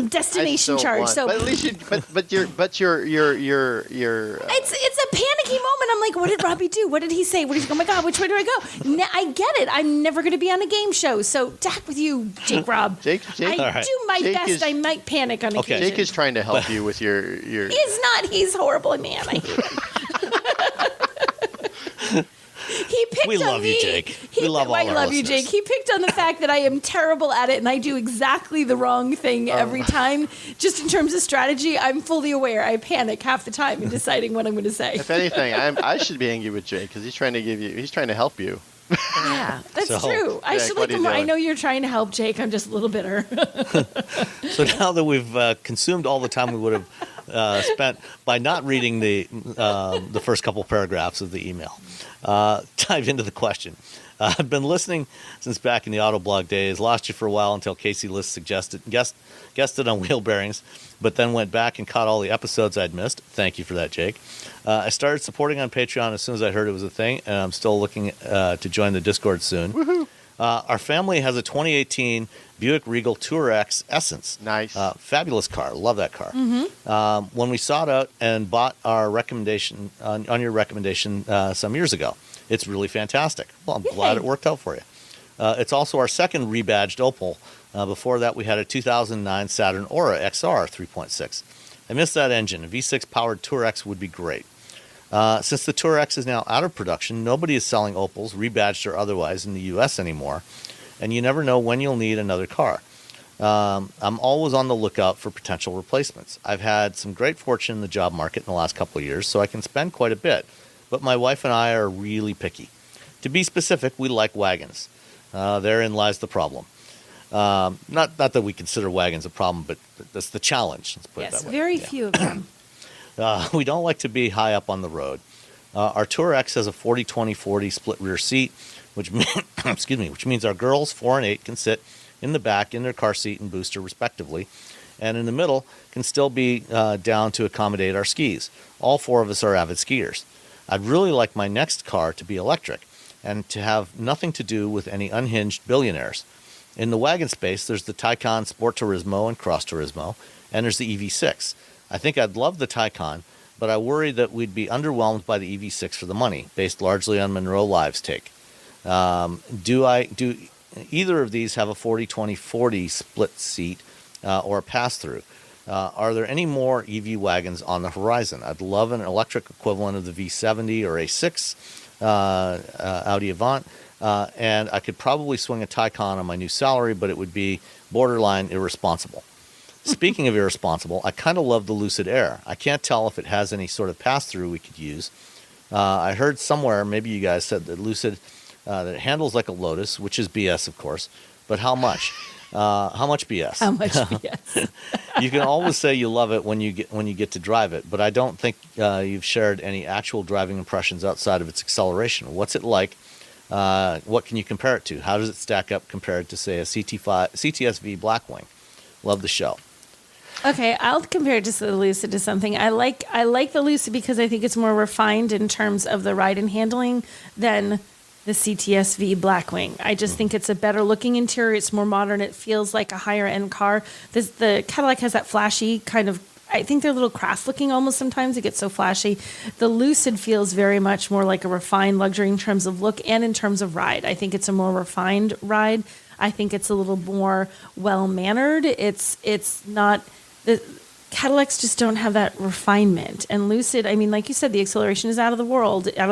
destination charge. So, but at least you're. It's a panicky moment. I'm like, what did Robbie do? What did he say? Oh my God, which way do I go? I get it. I'm never going to be on a game show. So, tack with you, Jake Robb. Jake. I do my best. I might panic on occasion. Jake is trying to help you with your. He's not. He's horrible, man. I hate him. He picked We on love me. you, Jake. We love all I our love you, listeners. Jake. He picked on the fact that I am terrible at it and I do exactly the wrong thing every time. Just in terms of strategy, I'm fully aware. I panic half the time in deciding what I'm going to say. If anything, I should be angry with Jake because he's trying to help you. Yeah, that's So, true. I Jake, should what like are him you more. I doing? know you're trying to help, Jake. I'm just a little bitter. So now that we've consumed all the time we would have spent by not reading the first couple paragraphs of the email, dive into the question. I've been listening since back in the Autoblog days. Lost you for a while until Casey List guested on wheel bearings, but then went back and caught all the episodes I'd missed. Thank you for that, Jake. I started supporting on Patreon as soon as I heard it was a thing, and I'm still looking to join the Discord soon. Woohoo! Our family has a 2018 Buick Regal Tour X Essence. Nice. Fabulous car. Love that car. When we sought out and bought our recommendation on your recommendation some years ago, it's really fantastic. Well, I'm glad it worked out for you. It's also our second rebadged Opel. Before that, we had a 2009 Saturn Aura XR 3.6. I miss that engine. A V6 powered Tour X would be great. Since the Tour X is now out of production, nobody is selling Opels, rebadged or otherwise, in the U.S. anymore, and you never know when you'll need another car. I'm always on the lookout for potential replacements. I've had some great fortune in the job market in the last couple of years, so I can spend quite a bit, but my wife and I are really picky. To be specific, we like wagons. Therein lies the problem. Not that we consider wagons a problem, but that's the challenge. Let's put it Yes, that way. very Yeah. few of them. We don't like to be high up on the road. Our Tour X has a 40-20-40 split rear seat, which means our girls 4 and 8 can sit in the back in their car seat and booster respectively, and in the middle can still be down to accommodate our skis. All 4 of us are avid skiers. I'd really like my next car to be electric and to have nothing to do with any unhinged billionaires. In the wagon space, there's the Taycan Sport Turismo and Cross Turismo, and there's the EV6. I think I'd love the Taycan, but I worry that we'd be underwhelmed by the EV6 for the money, based largely on Monroe Live's take. Do either of these have a 40-20-40 split seat or a pass-through? Are there any more EV wagons on the horizon? I'd love an electric equivalent of the V70 or A6 Audi Avant, and I could probably swing a Taycan on my new salary, but it would be borderline irresponsible. Speaking of irresponsible, I kind of love the Lucid Air. I can't tell if it has any sort of pass-through we could use. I heard somewhere, maybe you guys said that Lucid, that it handles like a Lotus, which is BS, of course. But how much? How much BS? How much? Yes. You can always say you love it when you get to drive it, but I don't think you've shared any actual driving impressions outside of its acceleration. What's it like? What can you compare it to? How does it stack up compared to, say, a CTS-V Blackwing? Love the show. Okay, I'll compare it to the Lucid to something. I like the Lucid because I think it's more refined in terms of the ride and handling than the CTS-V Blackwing. I just think it's a better looking interior. It's more modern. It feels like a higher end car. The Cadillac has that flashy kind of, I think they're a little craft looking almost sometimes. It gets so flashy. The Lucid feels very much more like a refined luxury in terms of look and in terms of ride. I think it's a more refined ride. I think it's a little more well-mannered. It's not... The Cadillacs just don't have that refinement. And Lucid, I mean, like you said, the acceleration is out of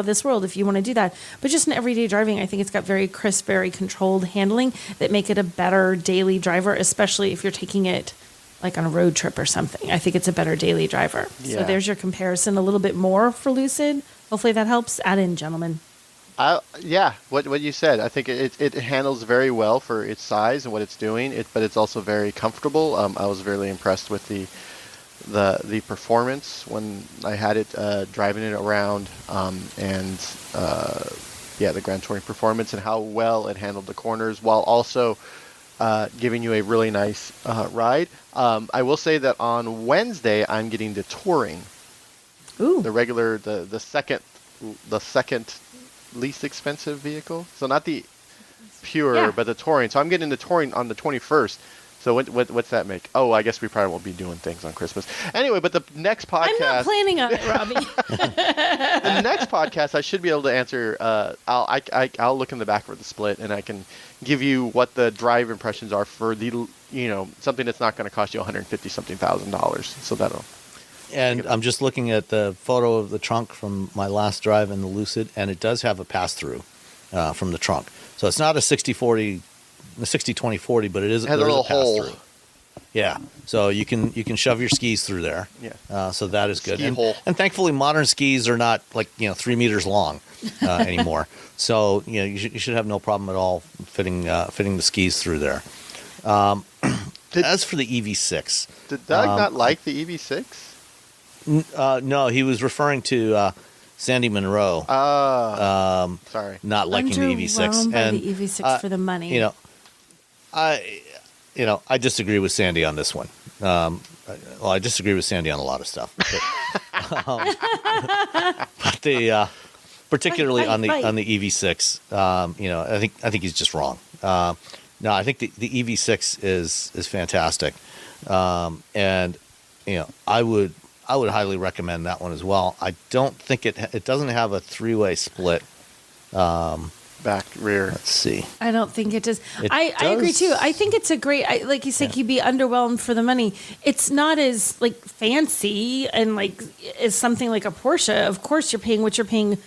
this world if you want to do that. But just in everyday driving, I think it's got very crisp, very controlled handling that make it a better daily driver, especially if you're taking it like on a road trip or something. I think it's a better daily driver. Yeah. So there's your comparison a little bit more for Lucid. Hopefully that helps. Add in, gentlemen. Yeah, what you said. I think it handles very well for its size and what it's doing. But it's also very comfortable. I was really impressed with the performance when I had it driving it around, and the Grand Touring performance and how well it handled the corners while also giving you a really nice ride. I will say that on Wednesday I'm getting the Touring. Ooh. The regular, the second least expensive vehicle. So not the pure, Yeah. but the Touring. So I'm getting the Touring on the 21st. So what's that make? Oh, I guess we probably won't be doing things on Christmas. Anyway, but the next podcast. I'm not planning on it, Robbie. The next podcast, I should be able to answer. I'll look in the back for the split, and I can give you what the drive impressions are for the something that's not going to cost you $150,000. So that'll. And I'm just looking at the photo of the trunk from my last drive in the Lucid, and it does have a pass-through from the trunk. So it's not a 60/40, a 60/20/40, but it is. It has a there is little hole. pass-through. Yeah, so you can shove your skis through there. Yeah. So that is good. Ski hole. And thankfully, modern skis are not 3 meters long anymore. So you should have no problem at all fitting the skis through there. As for the EV6, Did Doug not like the EV6? no, he was referring to Sandy Monroe. Sorry. Not liking the EV6, Underwhelmed by and the EV6 for the money. I disagree with Sandy on this one. I disagree with Sandy on a lot of stuff, but particularly Right. on the EV6, I think he's just wrong. No, I think the EV6 is fantastic, and I would highly recommend that one as well. I don't think it doesn't have a 3-way split. Back, rear. Let's see. I don't think it does. It I agree does. too. I think it's a great, like you said, you'd be underwhelmed for the money. It's not as fancy and as something like a Porsche. Of course, you're paying what you're paying way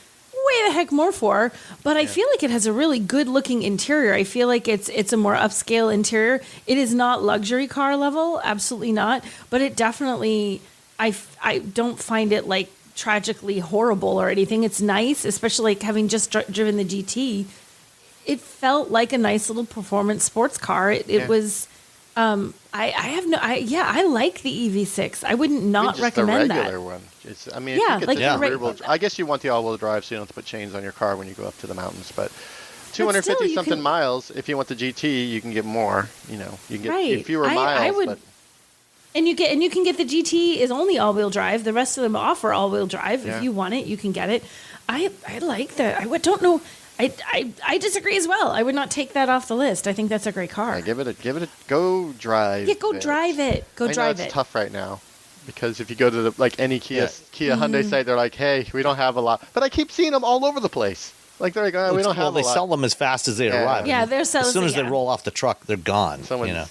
the heck more for, but I feel like it has a really good looking interior. I feel like it's a more upscale interior. It is not luxury car level, absolutely not, but it definitely, I don't find it tragically horrible or anything. It's nice, especially having just driven the GT. It felt like a nice little performance sports car. It was. I like the EV6. I wouldn't not Just recommend the regular that. one. If Yeah, you get like the the rear-wheel I guess you want the all-wheel drive so you don't have to put chains on your car when you go up to the mountains. But 250 you something can- miles. If you want the GT, you can get more. You can get Right. fewer I miles. would- but And you can get the GT is only all-wheel drive. The rest of them offer all-wheel drive. Yeah. If you want it, you can get it. I like that. I don't know. I disagree as well. I would not take that off the list. I think that's a great car. yeah, give it a go drive. Yeah, go drive it. Go I know drive it's it. tough right now because if you go to any Kia Hyundai site, they're like, hey, we don't have a lot. But I keep seeing them all over the place. They're like, oh, we don't have a They lot. sell them as fast as they Yeah. arrive. Yeah, they're selling. As soon as they yeah. roll off the truck, they're gone. Someone's-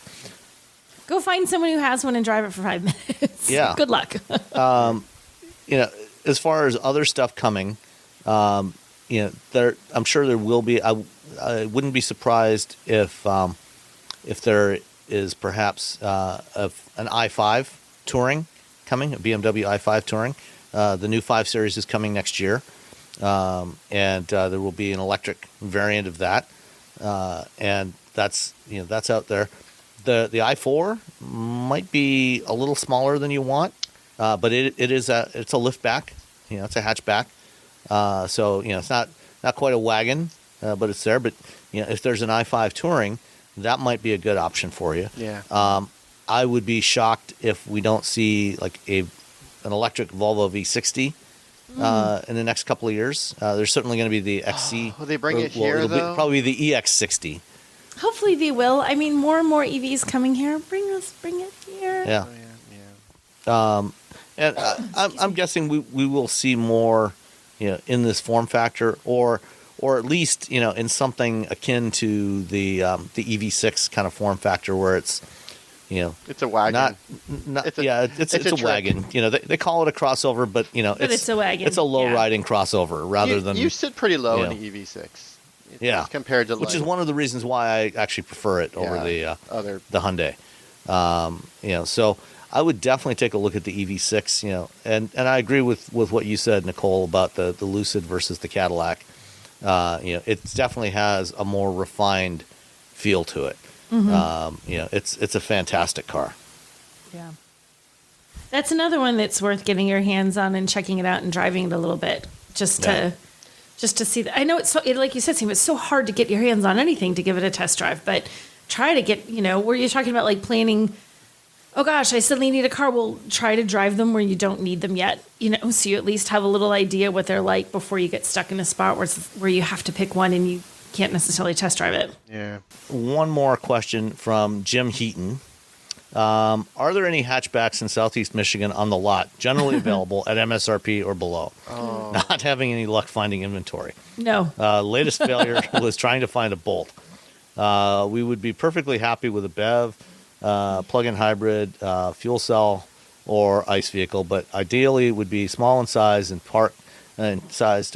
Go find someone who has one and drive it for 5 minutes. Yeah. Good luck. As far as other stuff coming, I'm sure there will be. I wouldn't be surprised if there is perhaps an i5 touring coming, a BMW i5 touring. The new 5 Series is coming next year, and there will be an electric variant of that, and that's out there. The i4 might be a little smaller than you want, but it's a liftback. It's a hatchback. So it's not quite a wagon, but it's there. But if there's an i5 touring, that might be a good option for you. Yeah. I would be shocked if we don't see an electric Volvo V60 in the next couple of years. There's certainly going to be the XC. Will they bring it here, it'll though? probably be the EX60. Hopefully they will. I mean, more and more EVs coming here. Bring it here. Yeah. Oh, yeah. And I'm guessing we will see more, in this form factor, or at least in something akin to the EV6 kind of form factor, where it's It's a wagon. it's it's a a trick. wagon. They call it a crossover, but it's a wagon. It's a low Yeah. riding crossover rather than You sit pretty low in you the EV6. Yeah. Compared to which is one of the reasons why I actually prefer it over Yeah, the other. Hyundai. So I would definitely take a look at the EV6. And I agree with what you said, Nicole, about the Lucid versus the Cadillac. It definitely has a more refined feel to it. It's a fantastic car. Yeah. That's another one that's worth getting your hands on and checking it out and driving it a little bit just to just to see that. I know it's so, like you said, Sam, it's so hard to get your hands on anything to give it a test drive, but try to get, where you're talking about like planning, oh gosh, I suddenly need a car. Well, try to drive them where you don't need them yet, so you at least have a little idea what they're like before you get stuck in a spot where you have to pick one and you can't necessarily test drive it. Yeah. One more question from Jim Heaton. Are there any hatchbacks in Southeast Michigan on the lot, generally available at MSRP or below? Oh. Not having any luck finding inventory. No. Latest failure was trying to find a Bolt. We would be perfectly happy with a BEV, plug-in hybrid, fuel cell, or ICE vehicle, but ideally it would be small in size and to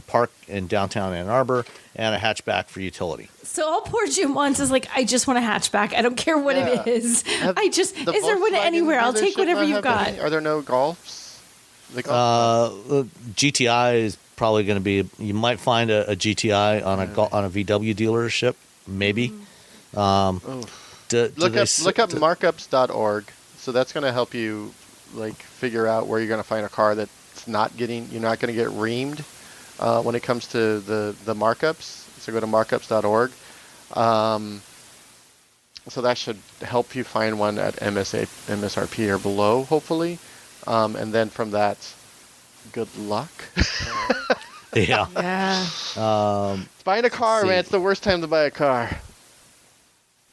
park in downtown Ann Arbor, and a hatchback for utility. So all poor Jim wants is like, I just want a hatchback. I don't care what it is. Is there one anywhere? I'll take whatever you've got. Are there no Golfs? GTI is probably going to be. You might find a GTI on a VW dealership, maybe. Look up markups.org. So that's going to help you figure out where you're going to find a car that's you're not going to get reamed when it comes to the markups. So go to markups.org. So that should help you find one at MSRP or below, hopefully. And then from that, good luck. Yeah. Buying a car, man, it's the worst time to buy a car.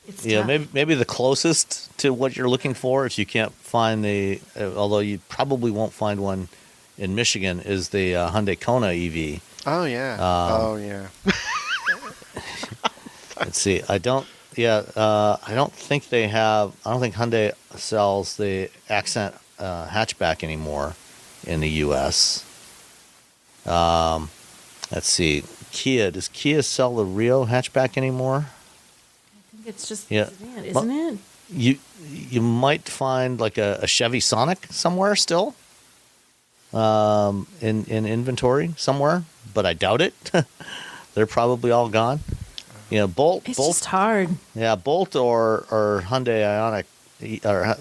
It's Yeah, tough. maybe the closest to what you're looking for, if you can't find although you probably won't find one in Michigan, is the Hyundai Kona EV. Oh, yeah. Let's see. I don't think Hyundai sells the Accent hatchback anymore in the U.S. Let's see. Kia. Does Kia sell the Rio hatchback anymore? I think it's just Yeah. sedan, isn't it? You might find like a Chevy Sonic somewhere still in inventory somewhere, but I doubt it. They're probably all gone. Bolt. It's just hard. Yeah, Bolt or Hyundai Ioniq or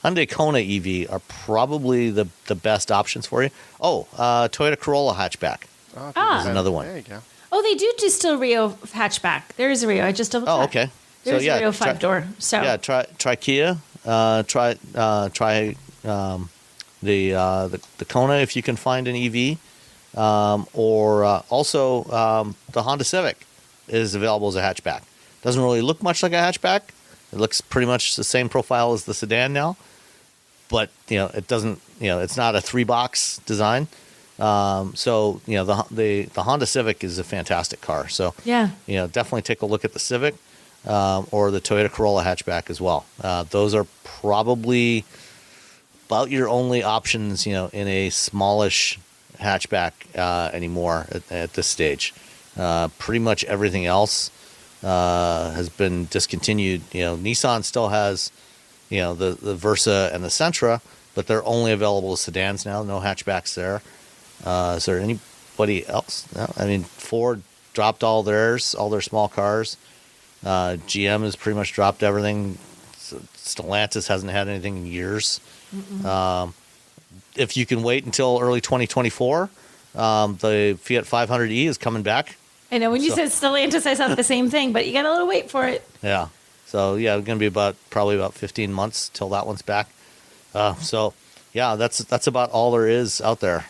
Hyundai Kona EV are probably the best options for you. Oh, Toyota Corolla hatchback. Oh, is another one. There you go. Oh, they do still Rio hatchback. There is a Rio. I just double checked. Oh, okay. There's a Rio 5-door. So yeah, try Kia. Try the Kona if you can find an EV, or also the Honda Civic is available as a hatchback. Doesn't really look much like a hatchback. It looks pretty much the same profile as the sedan now, but it doesn't. It's not a 3-box design. So the Honda Civic is a fantastic car. So yeah, definitely take a look at the Civic or the Toyota Corolla hatchback as well. Those are probably about your only options, in a smallish hatchback anymore at this stage. Pretty much everything else has been discontinued. Nissan still has, the Versa and the Sentra, but they're only available as sedans now. No hatchbacks there. Is there anybody else? No? I mean, Ford dropped all their small cars. GM has pretty much dropped everything. Stellantis hasn't had anything in years. If you can wait until early 2024, the Fiat 500e is coming back. I know when you said Stellantis, I thought the same thing, but you got a little wait for it. Yeah. So yeah, it's going to be probably about 15 months till that one's back. So yeah, that's about all there is out there.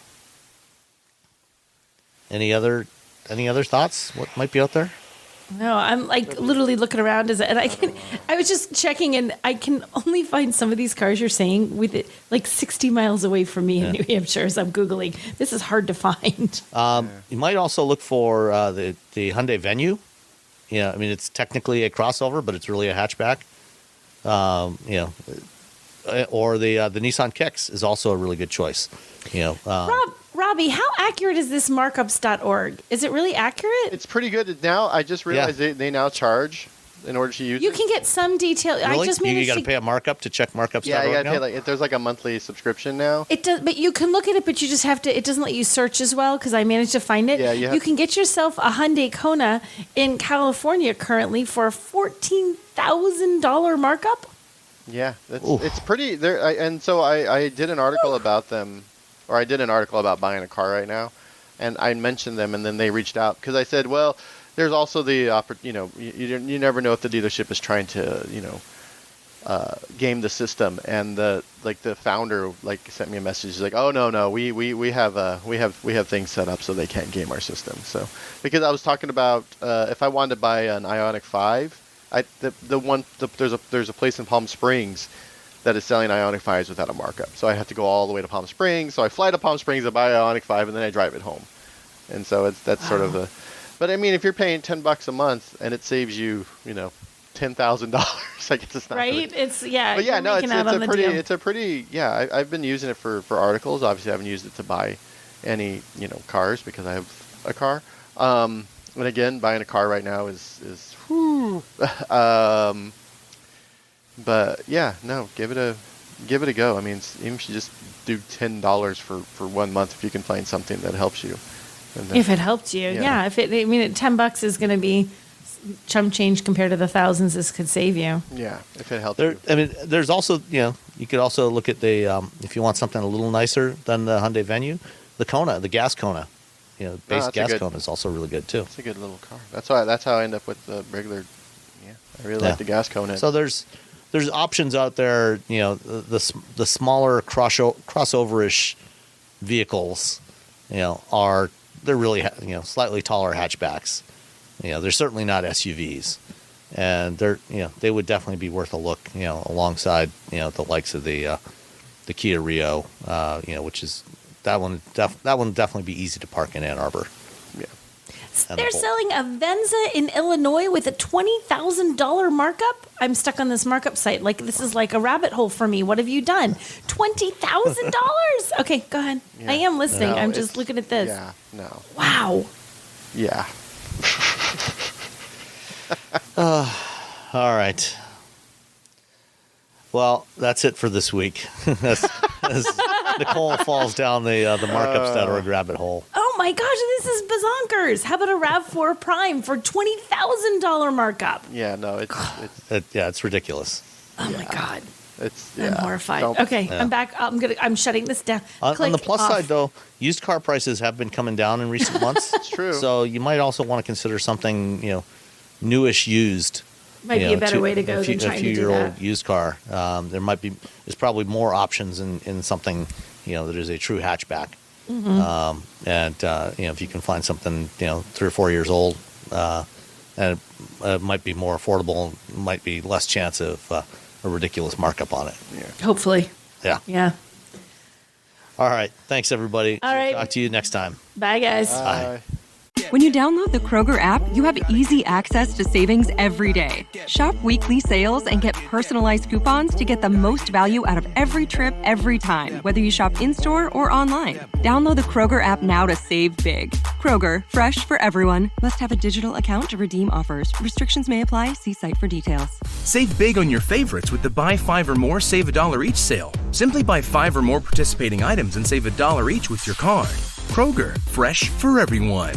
Any other thoughts? What might be out there? No, I'm literally looking around and I was just checking, and I can only find some of these cars you're saying with it 60 miles away from me in New Hampshire. As I'm Googling, this is hard to find. You might also look for the Hyundai Venue. I mean, it's technically a crossover, but it's really a hatchback. Or the Nissan Kicks is also a really good choice. Robbie, how accurate is this markups.org? Is it really accurate? It's pretty good now. I just realized they now charge in order to use it. You can get some detail. Really? I just managed you got to pay a markup to check markups.org. Yeah, you got to pay there's a monthly subscription now. It does, but you can look at it, but you just have to. It doesn't let you search as well because I managed to find it. Yeah, you can get yourself a Hyundai Kona in California currently for a $14,000 markup. Yeah, it's pretty. And so I did an article about them, or I did an article about buying a car right now. and I mentioned them, and then they reached out because I said, well, there's also the you never know if the dealership is trying to game the system, and the founder sent me a message. He's like, oh no, we have things set up so they can't game our system. So because I was talking about if I wanted to buy an Ioniq 5, there's a place in Palm Springs that is selling Ioniq 5s without a markup. So I have to go all the way to Palm Springs. So I fly to Palm Springs and buy an Ioniq 5, and then I drive it home. And so that's sort of the. But I mean, if you're paying $10 a month and it saves you, $10,000, I guess it's not right. Really, It's but yeah, no, it's a pretty. Yeah, I've been using it for articles. Obviously, I haven't used it to buy any cars because I have a car. And again, buying a car right now is whew. But yeah, no, give it a go. I mean, even if you just do $10 for 1 month, if you can find something that helps you. Then, if it helped you, yeah. If it, $10 is going to be chump change compared to the thousands this could save you. Yeah, if it helps you. I mean, there's also you could also look at the if you want something a little nicer than the Hyundai Venue, the Kona, the gas Kona. Base gas Kona is also really good too. It's a good little car. That's how I end up with the regular. Yeah, I really like the gas Kona. So there's options out there. The smaller crossover-ish vehicles, they're really slightly taller hatchbacks. They're certainly not SUVs, and they would definitely be worth a look. Alongside the likes of the Kia Rio, which is that one definitely be easy to park in Ann Arbor. Yeah. They're selling a Venza in Illinois with a $20,000 markup. I'm stuck on this markup site. This is like a rabbit hole for me. What have you done? $20,000. Okay, go ahead. Yeah. I am listening. No, I'm just looking at this. Yeah. No. Wow. Yeah. All right. Well, that's it for this week. as Nicole falls down the markups.org rabbit hole. Oh my gosh, this is bazonkers. How about a RAV4 Prime for $20,000 markup? Yeah, no, it's ridiculous. Oh my God. I'm horrified. Okay, I'm back. I'm shutting this down. On the plus side, though, used car prices have been coming down in recent months. It's true. So you might also want to consider something, newish used. Might be a better way to go than trying to do that. A few-year-old used car. There's probably more options in something, that is a true hatchback. Mm-hmm. If you can find something, 3 or 4 years old, and it might be more affordable, might be less chance of a ridiculous markup on it. Yeah. Hopefully. Yeah. Yeah. All right. Thanks, everybody. All right. Talk to you next time. Bye, guys. Bye. When you download the Kroger app, you have easy access to savings every day. Shop weekly sales and get personalized coupons to get the most value out of every trip, every time, whether you shop in-store or online. Download the Kroger app now to save big. Kroger, fresh for everyone. Must have a digital account to redeem offers. Restrictions may apply. See site for details. Save big on your favorites with the Buy 5 or More, Save $1 each sale. Simply buy 5 or more participating items and save $1 each with your card. Kroger, fresh for everyone.